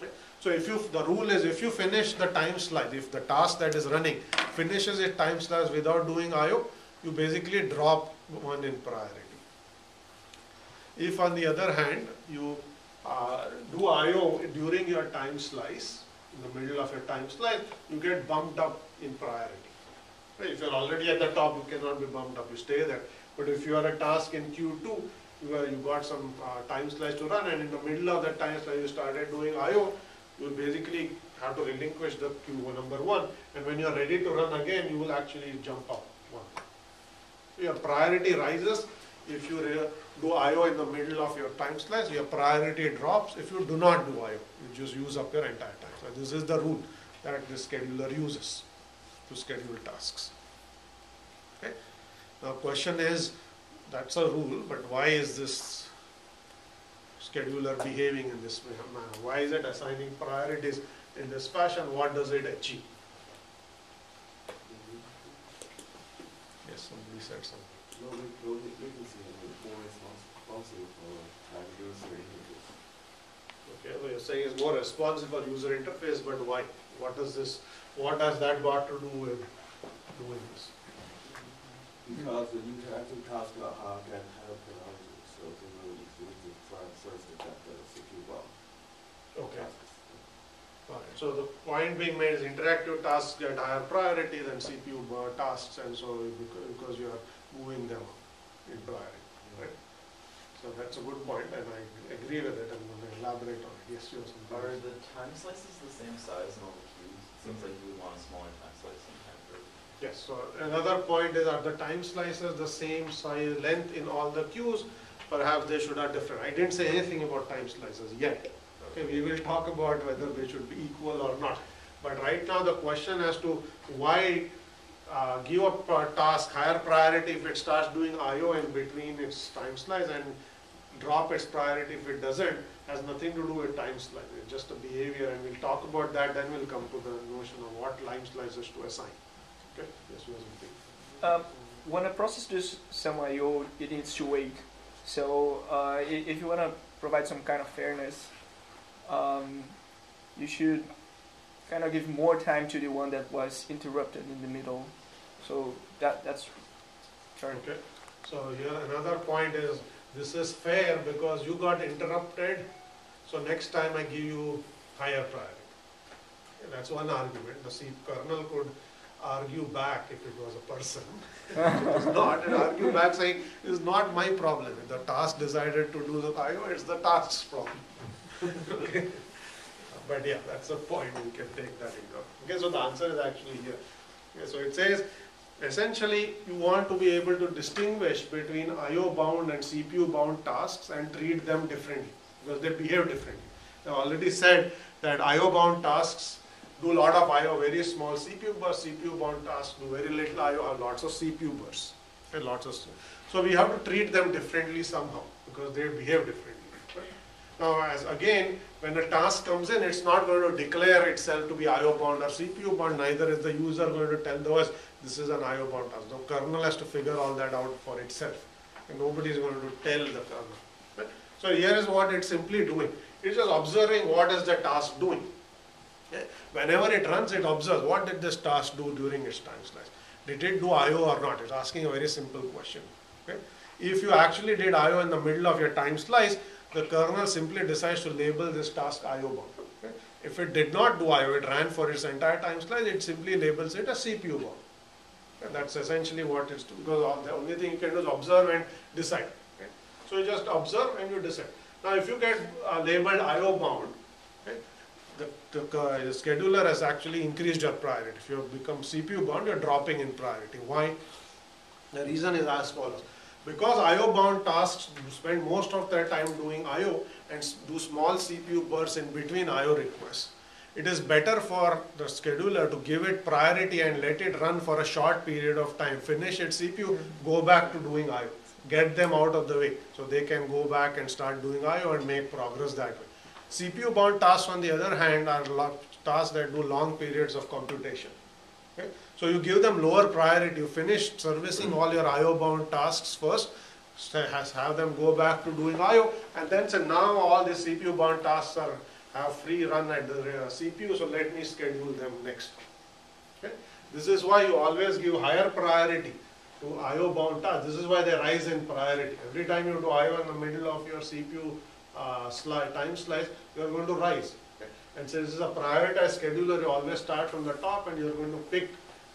Okay. So the rule is if you finish the time slice, if the task that is running finishes its time slice without doing I/O, you basically drop 1 in priority. If on the other hand, you do I/O during your time slice, in the middle of your time slice, you get bumped up in priority. Right? If you're already at the top, you cannot be bumped up, you stay there. But if you are a task in Q2, you got some time slice to run, and in the middle of that time slice you started doing I/O, you will basically have to relinquish the Q number 1, and when you are ready to run again, you will actually jump up 1. So your priority rises if you do I/O in the middle of your time slice, your priority drops if you do not do I/O. You just use up your entire time. So this is the rule that the scheduler uses to schedule tasks. Okay. Now question is, that's a rule, but why is this scheduler behaving in this manner? Why is it assigning priorities in this fashion? What does it achieve? Yes, somebody said something. Low latency and more responsive for user interface. Okay, so you're saying it's more responsive for user interface, but why? What has that got to do with doing this? Because the interactive task can have priority, so they will include the first that the CPU bomb. Okay. Alright, so the point being made is interactive tasks get higher priority than CPU tasks, and so because you are moving them up in priority, right? So that's a good point, and I agree with it. I'm going to elaborate on it. Yes, you have some Are comments. the time slices the same size in all the queues? It seems like you would want a smaller time slice sometime for. Yes, so another point is, are the time slices the same size length in all the queues? Perhaps they should have different. I didn't say anything about time slices yet. Okay, we will talk about whether they should be equal or not. But right now the question as to why give up a task higher priority if it starts doing I/O in between its time slice, and drop its priority if it doesn't, has nothing to do with time slice. It's just a behavior, and we'll talk about that. Then we'll come to the notion of what time slices to assign. Okay, yes, was something. When a process does some I/O, it needs to wait. So if you want to provide some kind of fairness, you should kind of give more time to the one that was interrupted in the middle. So that's fair. Okay, so here another point is, this is fair because you got interrupted, so next time I give you higher priority. Okay, that's one argument. The C kernel could argue back if it was a person. It is not, and argue back saying, it's not my problem. If the task decided to do the I/O, it's the task's problem. Okay. But yeah, that's a point, we can take that into account. Okay, so the answer is actually here. Okay, so it says, essentially, you want to be able to distinguish between I/O bound and CPU bound tasks and treat them differently, because they behave differently. I already said that I/O bound tasks do a lot of I/O, very small CPU bursts. CPU bound tasks do very little I/O, lots of CPU bursts. Okay, so we have to treat them differently somehow, because they behave differently. Now, as again, when a task comes in, it's not going to declare itself to be I/O bound or CPU bound. Neither is the user going to tell the OS this is an I/O bound task. The kernel has to figure all that out for itself, and nobody is going to tell the kernel. Right? So here is what it's simply doing. It's just observing what is the task doing. Okay? Whenever it runs, it observes what did this task do during its time slice. Did it do I/O or not? It's asking a very simple question. Okay? If you actually did I/O in the middle of your time slice, the kernel simply decides to label this task I/O bound. Okay? If it did not do I/O, it ran for its entire time slice, it simply labels it a CPU bound. Okay? That's essentially what it's doing, because the only thing you can do is observe and decide. Okay? So you just observe and you decide. Now if you get labeled I/O bound, okay, the scheduler has actually increased your priority. If you have become CPU bound, you're dropping in priority. Why? The reason is as follows. Because I/O bound tasks spend most of their time doing I/O and do small CPU bursts in between I/O requests, it is better for the scheduler to give it priority and let it run for a short period of time, finish its CPU, go back to doing I/O, get them out of the way so they can go back and start doing I/O and make progress that way. CPU bound tasks, on the other hand, are tasks that do long periods of computation. Okay? So you give them lower priority, you finish servicing all your I/O bound tasks first, have them go back to doing I/O, and then say now all the CPU bound tasks have free run at the CPU, so let me schedule them next. Okay? This is why you always give higher priority to IO bound tasks. This is why they rise in priority. Every time you do IO in the middle of your CPU time slice, you are going to rise. Okay? And since this is a prioritized scheduler, you always start from the top and you are going to pick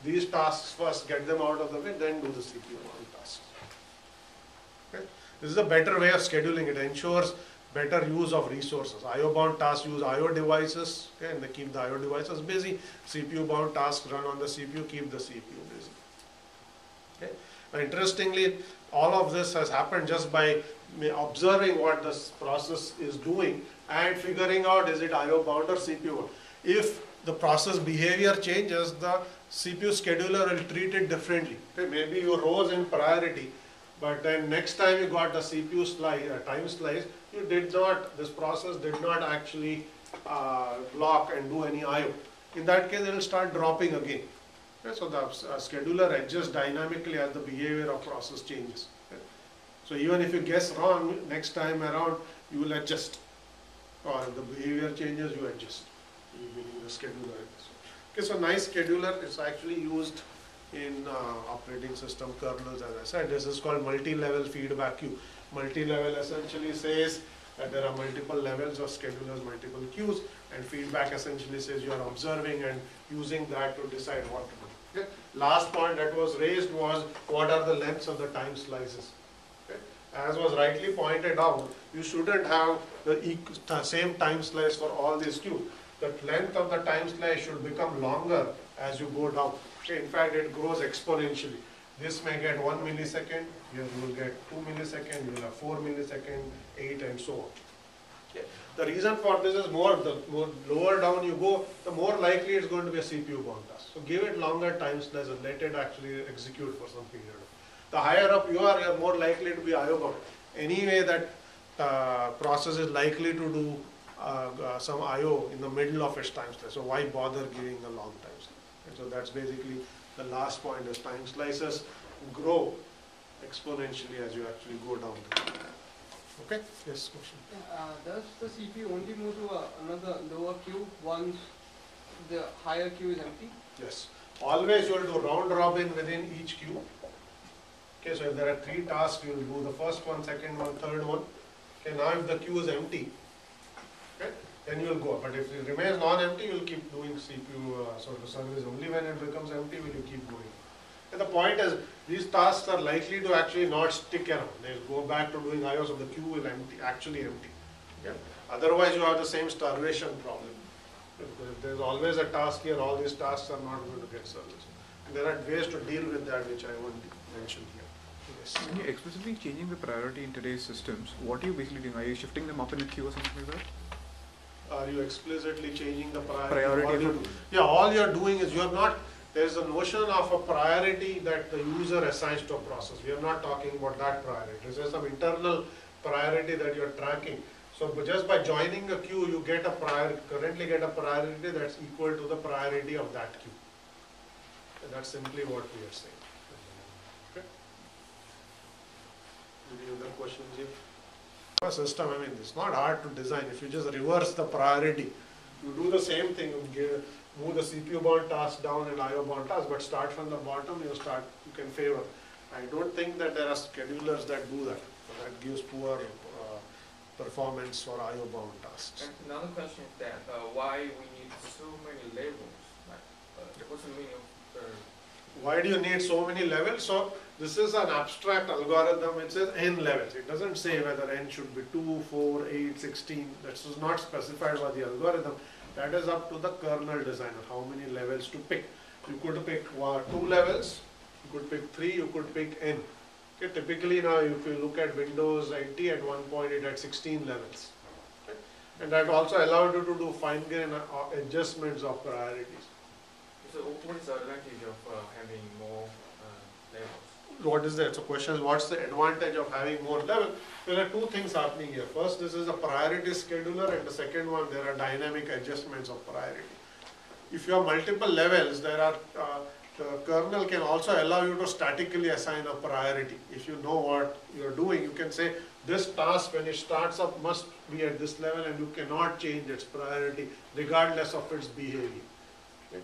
these tasks first, get them out of the way, then do the CPU bound tasks. Okay? This is a better way of scheduling. It ensures better use of resources. IO bound tasks use IO devices, okay, and they keep the IO devices busy. CPU bound tasks run on the CPU, keep the CPU busy. Okay. Now, interestingly, all of this has happened just by observing what this process is doing and figuring out, is it IO bound or CPU bound. If the process behavior changes, the CPU scheduler will treat it differently. Okay. Maybe you rose in priority, but then next time you got the CPU slice, time slice, you did not, this process did not actually block and do any IO. In that case, it will start dropping again. Okay, so the scheduler adjusts dynamically as the behavior of process changes. Okay. So even if you guess wrong, next time around, you will adjust. Or if the behavior changes, you adjust. Meaning the scheduler. Okay, so nice scheduler is actually used in operating system kernels, as I said. This is called multi-level feedback queue. Multi-level essentially says that there are multiple levels of schedulers, multiple queues, and feedback essentially says you are observing and using that to decide what to do. Okay. Last point that was raised was, what are the lengths of the time slices? Okay. As was rightly pointed out, you shouldn't have the same time slice for all these queues. The length of the time slice should become longer as you go down. Okay. In fact, it grows exponentially. This may get 1 millisecond, here you will get 2 milliseconds, you will have 4 milliseconds, 8 and so on. Okay. The reason for this is the more lower down you go, the more likely it's going to be a CPU bound task. So give it longer time slice and let it actually execute for some period. The higher up you are more likely to be IO bound. Anyway, that process is likely to do some IO in the middle of its time slice. So why bother giving a long time slice? And so that's basically the last point, is time slices grow exponentially as you actually go down. Okay? Yes, question. Does the CPU only move to another lower queue once the higher queue is empty? Yes. Always you will do round robin within each queue. Okay, so if there are 3 tasks, you will do the first one, second one, third one. Okay, now if the queue is empty, okay, then you will go. But if it remains non-empty, you will keep doing CPU sort of service. Only when it becomes empty will you keep going. And the point is, these tasks are likely to actually not stick around. They will go back to doing IO, so the queue will actually empty. Okay? Otherwise, you have the same starvation problem. If there is always a task here, all these tasks are not going to get service. And there are ways to deal with that, which I won't mention here. Yes. When you're explicitly changing the priority in today's systems, what are you basically doing? Are you shifting them up in the queue or something like that? Are you explicitly changing the Priority priority? Yeah, all you're doing is you're not, there's a notion of a priority that the user assigns to a process. We are not talking about that priority. There's some internal priority that you're tracking. So just by joining a queue, you get a currently get a priority that's equal to the priority of that queue. And that's simply what we are saying. Okay. Any other questions here? A system, I mean, it's not hard to design. If you just reverse the priority, you do the same thing, you move the CPU bound task down and IO bound task, but start from the bottom, you can favor. I don't think that there are schedulers that do that. So that gives poor performance for IO bound tasks. And another question is that why we need so many labels? Like, what's the meaning of Why do you need so many levels? So this is an abstract algorithm. It says n levels. It doesn't say whether n should be 2, 4, 8, 16. That is not specified by the algorithm. That is up to the kernel designer, how many levels to pick. You could pick 2 levels, you could pick 3, you could pick n. Okay, typically now if you look at Windows NT, at one point it had 16 levels. Okay? And that also allowed you to do fine-grained adjustments of priorities. So what is the advantage of having more levels? What is that? So question is, what's the advantage of having more levels? There are 2 things happening here. First, this is a priority scheduler, and the second one, there are dynamic adjustments of priority. If you have multiple levels, there are the kernel can also allow you to statically assign a priority. If you know what you're doing, you can say this task when it starts up must be at this level, and you cannot change its priority regardless of its behavior. Okay?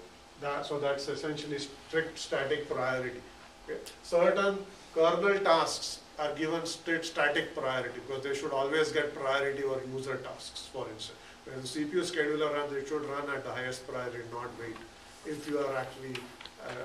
So that's essentially strict static priority. Okay. Certain kernel tasks are given static priority because they should always get priority over user tasks, for instance. When the CPU scheduler runs, it should run at the highest priority, not wait, if you are actually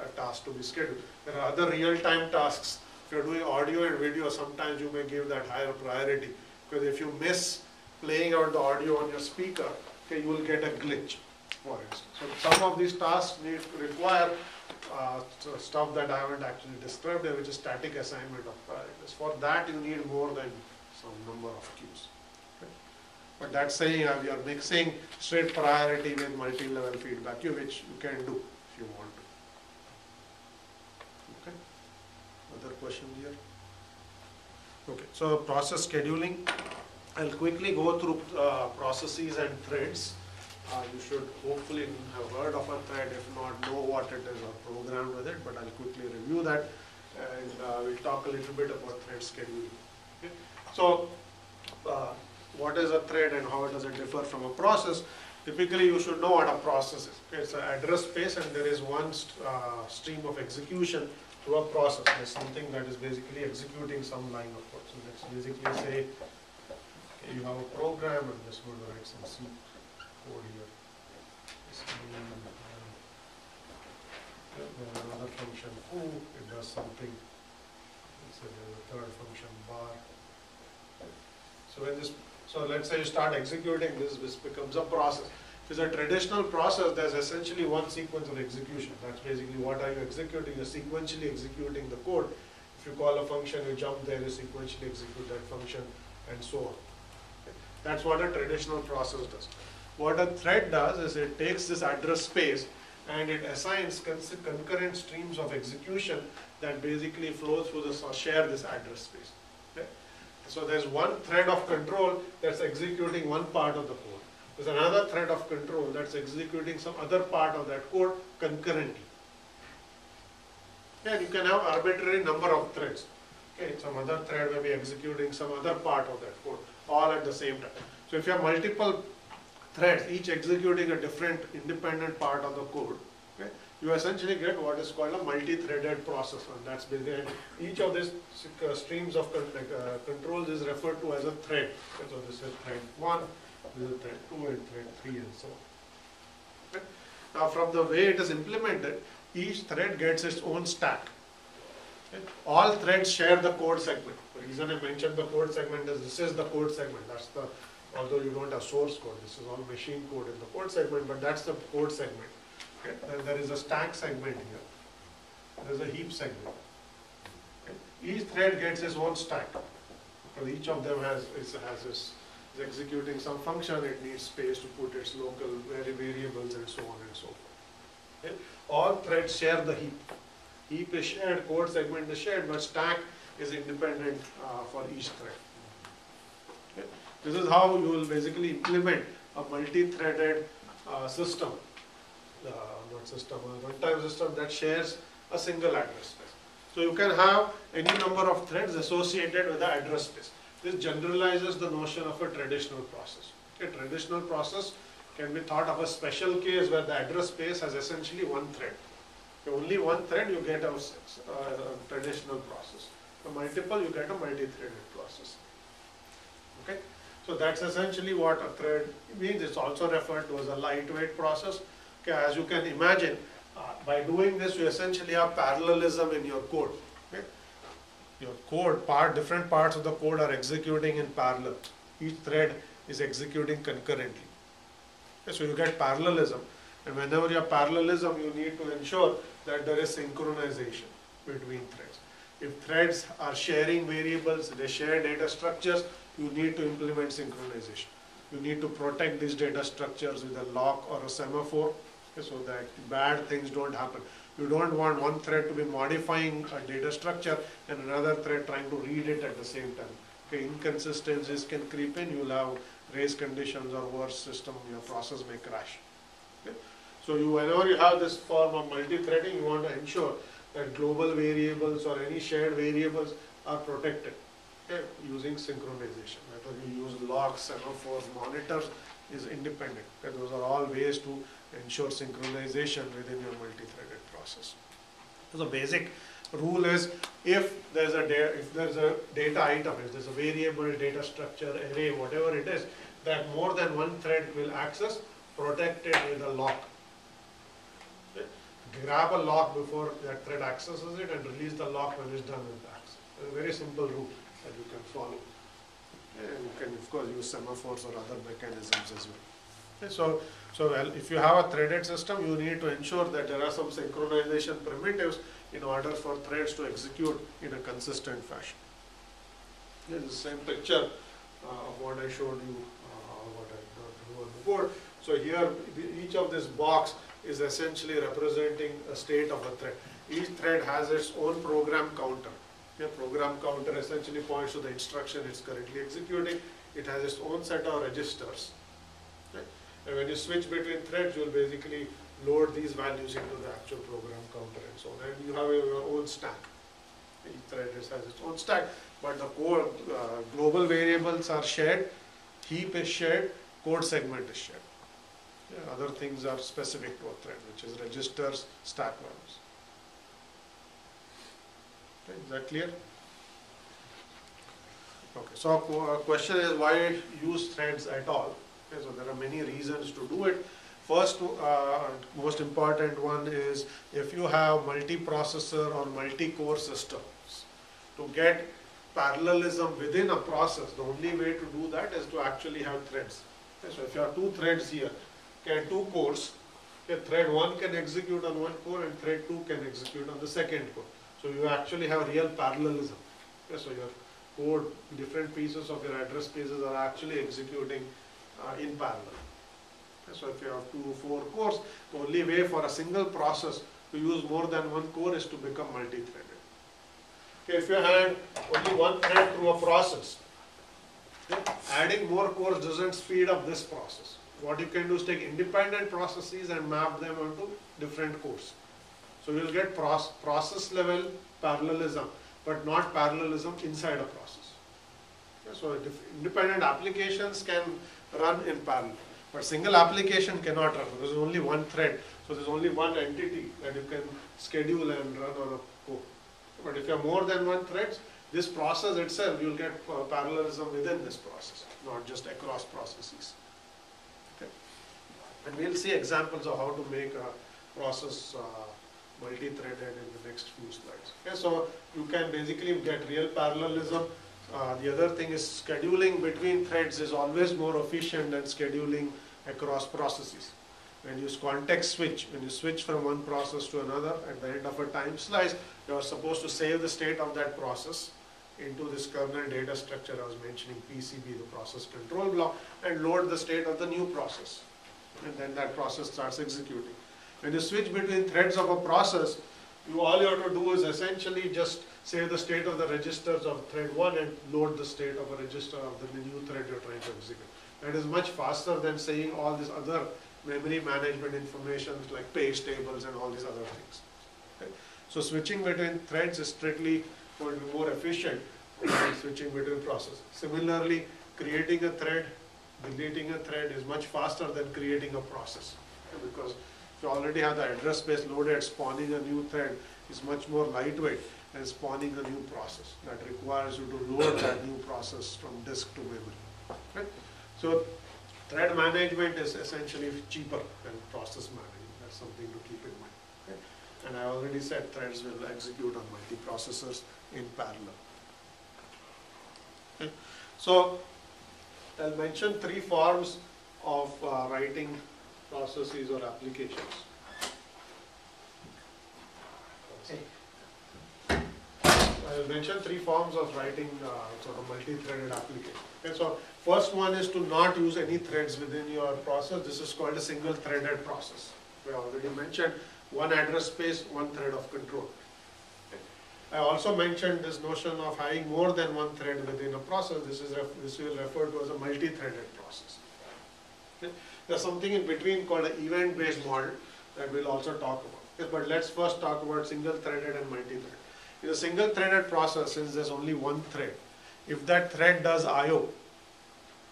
a task to be scheduled. There are other real-time tasks. If you're doing audio and video, sometimes you may give that higher priority, because if you miss playing out the audio on your speaker, okay, you will get a glitch, for instance. So some of these tasks require stuff that I haven't actually described here, which is static assignment of priorities. For that, you need more than some number of queues. Okay. But that's saying we are mixing straight priority with multi-level feedback queue, which you can do if you want to. Okay. Other questions here? Okay. So process scheduling. I'll quickly go through processes and threads. You should hopefully have heard of a thread, if not know what it is or program with it, but I'll quickly review that, and we'll talk a little bit about thread scheduling. Okay. So what is a thread and how does it differ from a process? Typically you should know what a process is. Okay. It's an address space and there is one stream of execution to a process. There's something that is basically executing some line of code. So let's basically say okay, you have a program and just going to write some C code here. There's another function foo, it does something. So there's a third function bar. So let's say you start executing this becomes a process. If it's a traditional process, there's essentially one sequence of execution. That's basically what are you executing? You're sequentially executing the code. If you call a function, you jump there, you sequentially execute that function, and so on. Okay. That's what a traditional process does. What a thread does is it takes this address space and it assigns concurrent streams of execution that basically flow through this or share this address space. Okay. So there's one thread of control that's executing one part of the code. There's another thread of control that's executing some other part of that code concurrently. And you can have arbitrary number of threads. Okay, some other thread may be executing some other part of that code, all at the same time. So if you have multiple threads, each executing a different independent part of the code, okay, you essentially get what is called a multi-threaded process. And that's basically each of these streams of controls is referred to as a thread. Okay, so this is thread 1, this is thread 2, and thread 3, and so on. Okay. Now from the way it is implemented, each thread gets its own stack. Okay. All threads share the code segment. The reason I mentioned the code segment is this is the code segment. That's the, although you don't have source code, this is all machine code in the code segment, but that's the code segment. Okay. Then there is a stack segment here. There is a heap segment. Okay. Each thread gets its own stack. Because each of them is executing some function, it needs space to put its local variables and so on and so forth. Okay. All threads share the heap. Heap is shared, code segment is shared, but stack is independent for each thread. Okay. This is how you will basically implement a multi-threaded system, not system, a runtime system that shares a single address space. So you can have any number of threads associated with the address space. This generalizes the notion of a traditional process. A traditional process can be thought of a special case where the address space has essentially one thread. Only one thread, you get a traditional process. For multiple, you get a multi-threaded process. Okay, so that's essentially what a thread means. It's also referred to as a lightweight process. Okay, as you can imagine, by doing this, you essentially have parallelism in your code. Okay? Your code different parts of the code are executing in parallel. Each thread is executing concurrently. Okay, so you get parallelism. And whenever you have parallelism, you need to ensure that there is synchronization between threads. If threads are sharing variables, they share data structures, you need to implement synchronization. You need to protect these data structures with a lock or a semaphore, okay, so that bad things don't happen. You don't want one thread to be modifying a data structure and another thread trying to read it at the same time. Okay, inconsistencies can creep in, you'll have race conditions or worse system, your process may crash. Okay. So whenever you have this form of multi-threading, you want to ensure that global variables or any shared variables are protected, okay, using synchronization. Whether you use locks, semaphores, monitors is independent. Okay. Those are all ways to ensure synchronization within your multi-threaded process. So the basic rule is if there's a data item, if there's a variable, data structure, array, whatever it is, that more than one thread will access, protect it with a lock. Okay. Grab a lock before that thread accesses it and release the lock when it's done with the access. A very simple rule that you can follow. And you can of course use semaphores or other mechanisms as well. Okay. So if you have a threaded system, you need to ensure that there are some synchronization primitives in order for threads to execute in a consistent fashion. This is the same picture of what I showed you, what I drew on the board. So here, each of this box is essentially representing a state of a thread. Each thread has its own program counter. The program counter essentially points to the instruction it's currently executing. It has its own set of registers. Okay. And when you switch between threads, you'll basically load these values into the actual program counter and so on. And you have your own stack. Each thread has its own stack, but the core global variables are shared, heap is shared, code segment is shared. Yeah, other things are specific to a thread, which is registers, stack values. Okay, is that clear? Okay, so question is why use threads at all? Okay, so there are many reasons to do it. First, most important one is if you have multi-processor or multi-core systems, to get parallelism within a process, the only way to do that is to actually have threads. Okay, so if you have two threads here, okay, two cores, okay, thread 1 can execute on one core and thread 2 can execute on the second core. So you actually have real parallelism. Okay, so your code, different pieces of your address spaces are actually executing in parallel. So if you have 2 or 4 cores, the only way for a single process to use more than one core is to become multi-threaded. Okay, if you had only one thread through a process, okay, adding more cores doesn't speed up this process. What you can do is take independent processes and map them onto different cores. So you will get process level parallelism, but not parallelism inside a process. Okay, so independent applications can run in parallel. But single application cannot run. There is only one thread. So there is only one entity that you can schedule and run on a core. But if you have more than one threads, this process itself, you will get parallelism within this process, not just across processes. Okay. And we will see examples of how to make a process multi-threaded in the next few slides. Okay, so you can basically get real parallelism. The other thing is scheduling between threads is always more efficient than scheduling across processes. When you context switch, when you switch from one process to another, at the end of a time slice, you are supposed to save the state of that process into this kernel data structure I was mentioning, PCB, the process control block, and load the state of the new process. And then that process starts executing. When you switch between threads of a process, all you have to do is essentially just save the state of the registers of thread 1 and load the state of a register of the new thread you're trying to execute. That is much faster than saying all these other memory management information like page tables and all these other things. Okay? So switching between threads is strictly going to be more efficient than switching between processes. Similarly, creating a thread, deleting a thread is much faster than creating a process. Okay? Because if you already have the address space loaded, spawning a new thread is much more lightweight than spawning a new process. That requires you to load that new process from disk to memory. Okay? So thread management is essentially cheaper than process management. That's something to keep in mind. Okay? And I already said threads will execute on multiprocessors in parallel. Okay? So I'll mention 3 forms of writing processes or applications. I'll mention 3 forms of writing sort of multi-threaded application. Okay, so first one is to not use any threads within your process. This is called a single threaded process. We already mentioned one address space, one thread of control. Okay. I also mentioned this notion of having more than one thread within a process. This will refer to as a multi-threaded process. Okay. There's something in between called an event-based model that we'll also talk about. Okay, but let's first talk about single-threaded and multi-threaded. In a single-threaded process, since there's only one thread, if that thread does I/O,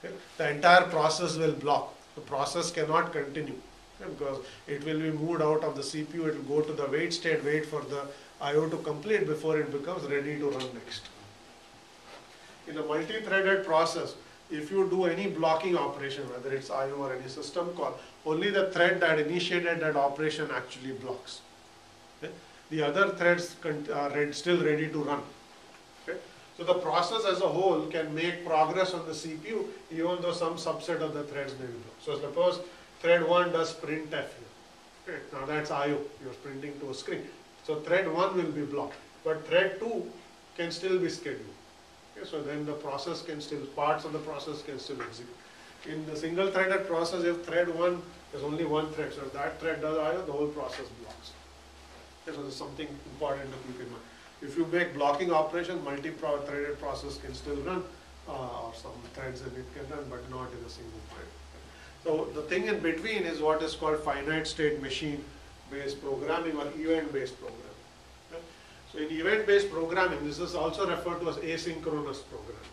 okay, the entire process will block. The process cannot continue, okay, because it will be moved out of the CPU. It will go to the wait state, wait for the IO to complete before it becomes ready to run next. In a multi-threaded process, if you do any blocking operation, whether it's IO or any system call, only the thread that initiated that operation actually blocks. Okay? The other threads are still ready to run. Okay? So the process as a whole can make progress on the CPU even though some subset of the threads may be blocked. So suppose thread 1 does printf here. Okay? Now that's IO, you're printing to a screen. So thread 1 will be blocked, but thread 2 can still be scheduled. Okay? So then the process can still, parts of the process can still execute. In the single threaded process, if thread 1, there's only one thread, so if that thread does IO, the whole process blocks. Okay? So there's something important to keep in mind. If you make blocking operation, multi-threaded process can still run, or some threads in it can run, but not in a single thread. So the thing in between is what is called finite state machine based programming or event based programming. Okay? So in event based programming, this is also referred to as asynchronous programming.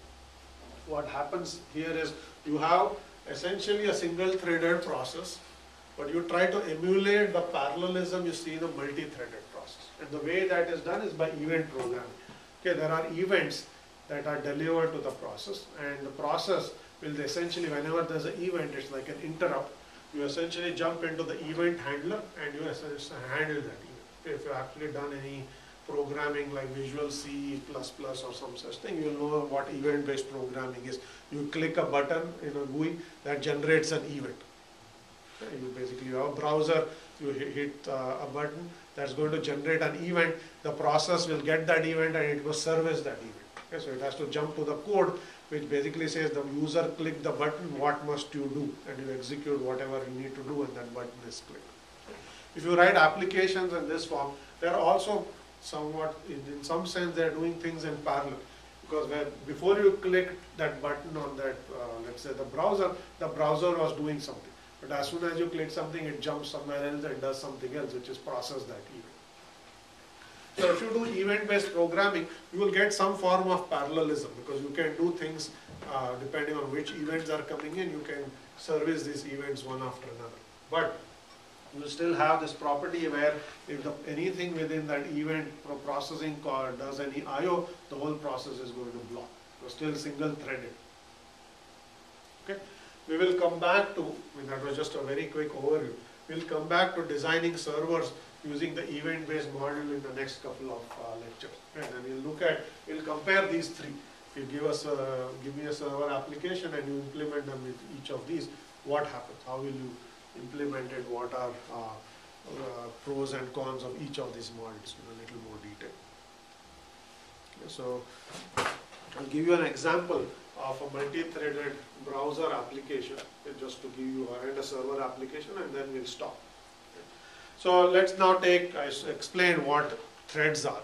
What happens here is you have essentially a single threaded process, but you try to emulate the parallelism you see in a multi-threaded process. And the way that is done is by event programming. Okay, there are events that are delivered to the process, and the process will essentially, whenever there's an event, it's like an interrupt. You essentially jump into the event handler and you essentially handle that event. Okay, if you've actually done any programming like Visual C++ or some such thing, you'll know what event-based programming is. You click a button in a GUI that generates an event. Okay, you basically have a browser, you hit a button that's going to generate an event. The process will get that event and it will service that event. Okay, so it has to jump to the code which basically says the user click the button, what must you do, and you execute whatever you need to do and that button is clicked. If you write applications in this form, they are also somewhat, in some sense, they are doing things in parallel. Because before you click that button on that, let's say the browser was doing something. But as soon as you click something, it jumps somewhere else and does something else, which is process that event. So if you do event-based programming, you will get some form of parallelism because you can do things depending on which events are coming in, you can service these events one after another. But you still have this property where if anything within that event processing core does any IO, the whole process is going to block. So still single threaded. Okay. We will come back to, that was just a very quick overview. We'll come back to designing servers using the event-based model in the next couple of lectures. And then we'll compare these three. If you give me a server application and you implement them with each of these, what happens? How will you implement it? What are pros and cons of each of these models in a little more detail? Okay, so I'll give you an example of a multi-threaded browser application, just to give you a server application, and then we'll stop. So let's now explain what threads are,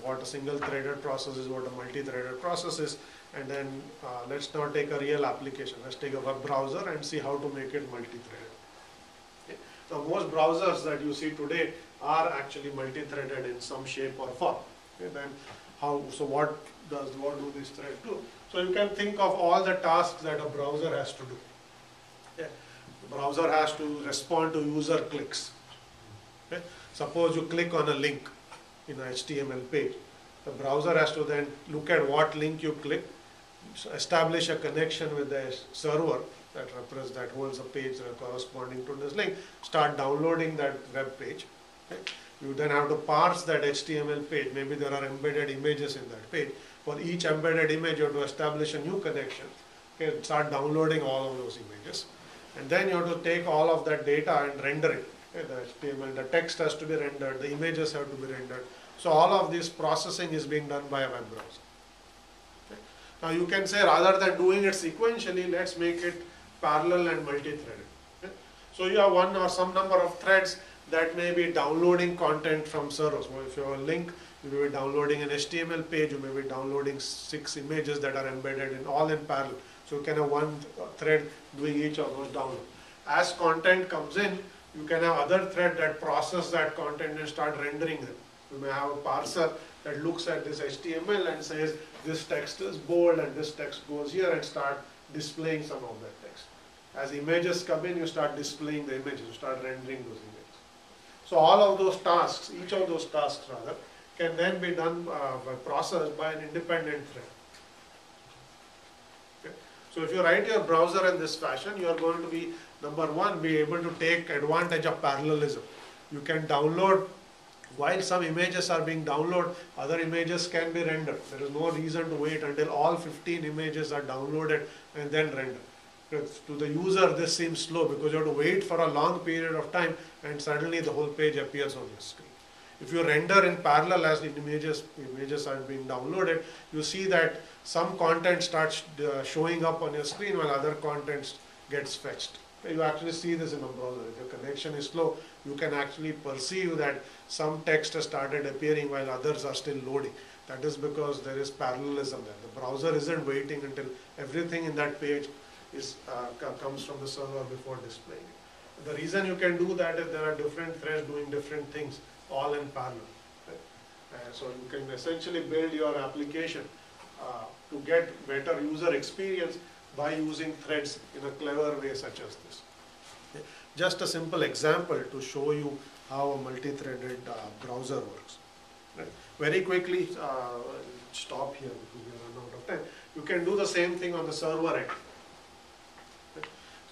what a single threaded process is, what a multi-threaded process is, and then let's now take a real application. Let's take a web browser and see how to make it multi-threaded. Okay. Now most browsers that you see today are actually multi-threaded in some shape or form. Okay. Then what do these threads do? So you can think of all the tasks that a browser has to do. Okay. The browser has to respond to user clicks. Okay. Suppose you click on a link in an HTML page. The browser has to then look at what link you click, establish a connection with the server that holds a page corresponding to this link, start downloading that web page. Okay. You then have to parse that HTML page. Maybe there are embedded images in that page. For each embedded image, you have to establish a new connection. Okay, start downloading all of those images. And then you have to take all of that data and render it. Okay, the HTML, the text has to be rendered, the images have to be rendered. So all of this processing is being done by a web browser. Okay. Now you can say rather than doing it sequentially, let's make it parallel and multi-threaded. Okay. So you have one or some number of threads that may be downloading content from servers. So if you have a link, you may be downloading an HTML page, you may be downloading 6 images that are embedded in all in parallel. So you can have one thread doing each of those downloads. As content comes in, you can have other thread that process that content and start rendering them. You may have a parser that looks at this HTML and says this text is bold and this text goes here, and start displaying some of that text. As images come in, you start displaying the images, you start rendering those images. So all of those tasks, each of those tasks rather, can then be done processed by an independent thread. Okay. So if you write your browser in this fashion, you are going to be, number one, be able to take advantage of parallelism. You can download, while some images are being downloaded, other images can be rendered. There is no reason to wait until all 15 images are downloaded and then rendered. To the user, this seems slow because you have to wait for a long period of time and suddenly the whole page appears on your screen. If you render in parallel as the images are being downloaded, you see that some content starts showing up on your screen while other content gets fetched. You actually see this in a browser. If your connection is slow, you can actually perceive that some text has started appearing while others are still loading. That is because there is parallelism there. The browser isn't waiting until everything in that page comes from the server before displaying it. The reason you can do that is there are different threads doing different things all in parallel. Right? So you can essentially build your application to get better user experience by using threads in a clever way such as this. Okay? Just a simple example to show you how a multi-threaded browser works. Right? Very quickly, stop here because we run out of time. You can do the same thing on the server end.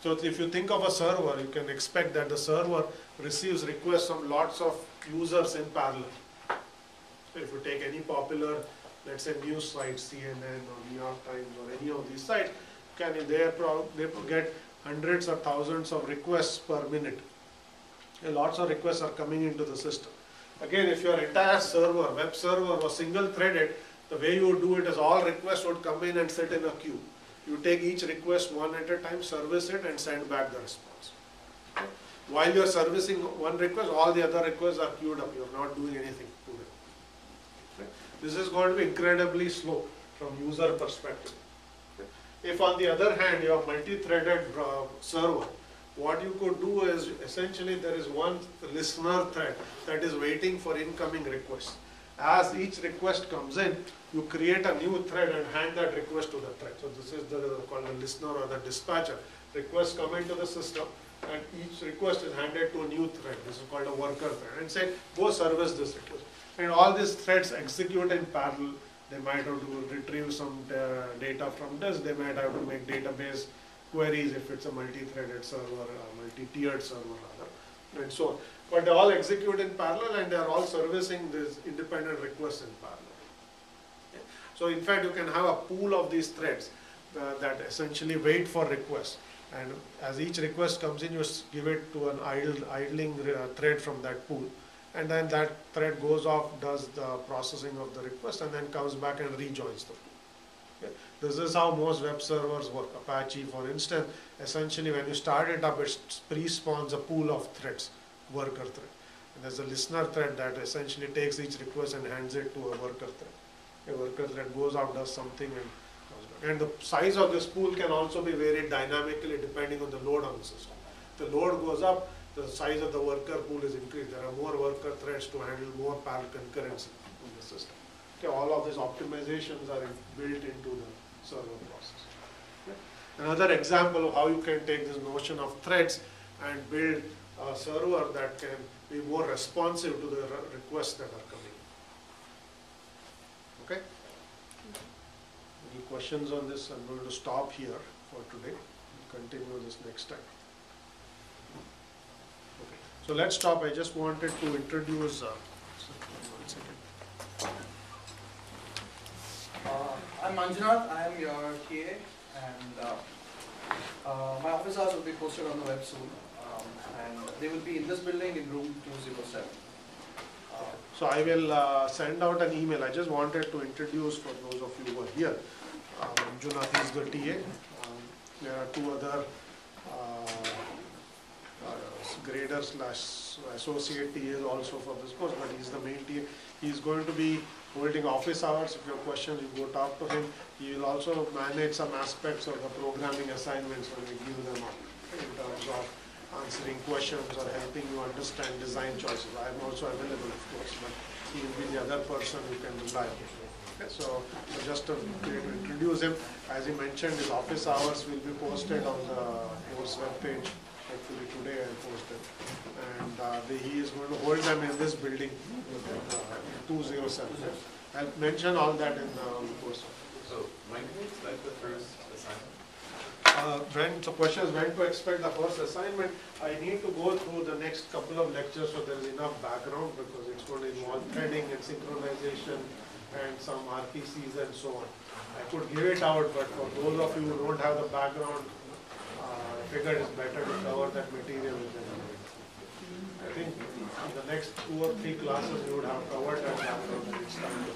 So if you think of a server, you can expect that the server receives requests from lots of users in parallel. So if you take any popular, let's say news site, CNN or New York Times or any of these sites, they get hundreds or thousands of requests per minute. And lots of requests are coming into the system. Again, if your entire server, web server was single threaded, the way you would do it is all requests would come in and sit in a queue. You take each request one at a time, service it and send back the response. Okay? While you are servicing one request, all the other requests are queued up. You are not doing anything to them. Okay? This is going to be incredibly slow from user perspective. Okay? If on the other hand you have multi-threaded server, what you could do is essentially there is one listener thread that is waiting for incoming requests. As each request comes in, you create a new thread and hand that request to the thread. So this is called the listener or the dispatcher. Requests come into the system and each request is handed to a new thread. This is called a worker thread and say, go service this request. And all these threads execute in parallel. They might have to retrieve some data from this. They might have to make database queries if it's a multi-threaded server, a multi-tiered server rather, and so on. But they all execute in parallel and they are all servicing these independent requests in parallel. Okay. So in fact, you can have a pool of these threads that essentially wait for requests. And as each request comes in, you give it to an idling thread from that pool. And then that thread goes off, does the processing of the request, and then comes back and rejoins the pool. Okay. This is how most web servers work. Apache, for instance, essentially when you start it up, it pre-spawns a pool of threads, worker thread. And there's a listener thread that essentially takes each request and hands it to a worker thread. A worker thread goes out, does something, and comes back. And the size of this pool can also be varied dynamically depending on the load on the system. If the load goes up, the size of the worker pool is increased. There are more worker threads to handle more parallel concurrency in the system. Okay, all of these optimizations are built into the server process. Okay. Another example of how you can take this notion of threads and build a server that can be more responsive to the requests that are coming. Okay? Any questions on this? I'm going to stop here for today. We'll continue this next time. Okay. So let's stop. I just wanted to introduce. One second. I'm Manjunath. I am your TA, and my office hours will be posted on the web soon. And they will be in this building in room 207. So I will send out an email. I just wanted to introduce for those of you who are here. Manjunath is the TA. There are two other grader / associate TAs also for this course, but he's the main TA. He's going to be holding office hours. If you have questions, you go talk to him. He will also manage some aspects of the programming assignments when we give them up in terms of answering questions or helping you understand design choices. I am also available, of course, but he will be the other person who can rely on. Okay, so just to introduce him, as he mentioned, his office hours will be posted on the course web page hopefully today I'll post it. And he is going to hold them in this building, 207. I'll mention all that in the post. So when can we expect the first assignment? So question is when to expect the first assignment. I need to go through the next couple of lectures so there is enough background because it's going to involve threading and synchronization and some RPCs and so on. I could give it out, but for those of you who don't have the background, I figured it's better to cover that material in the I think in the next 2 or 3 classes we would have covered that background and it's time to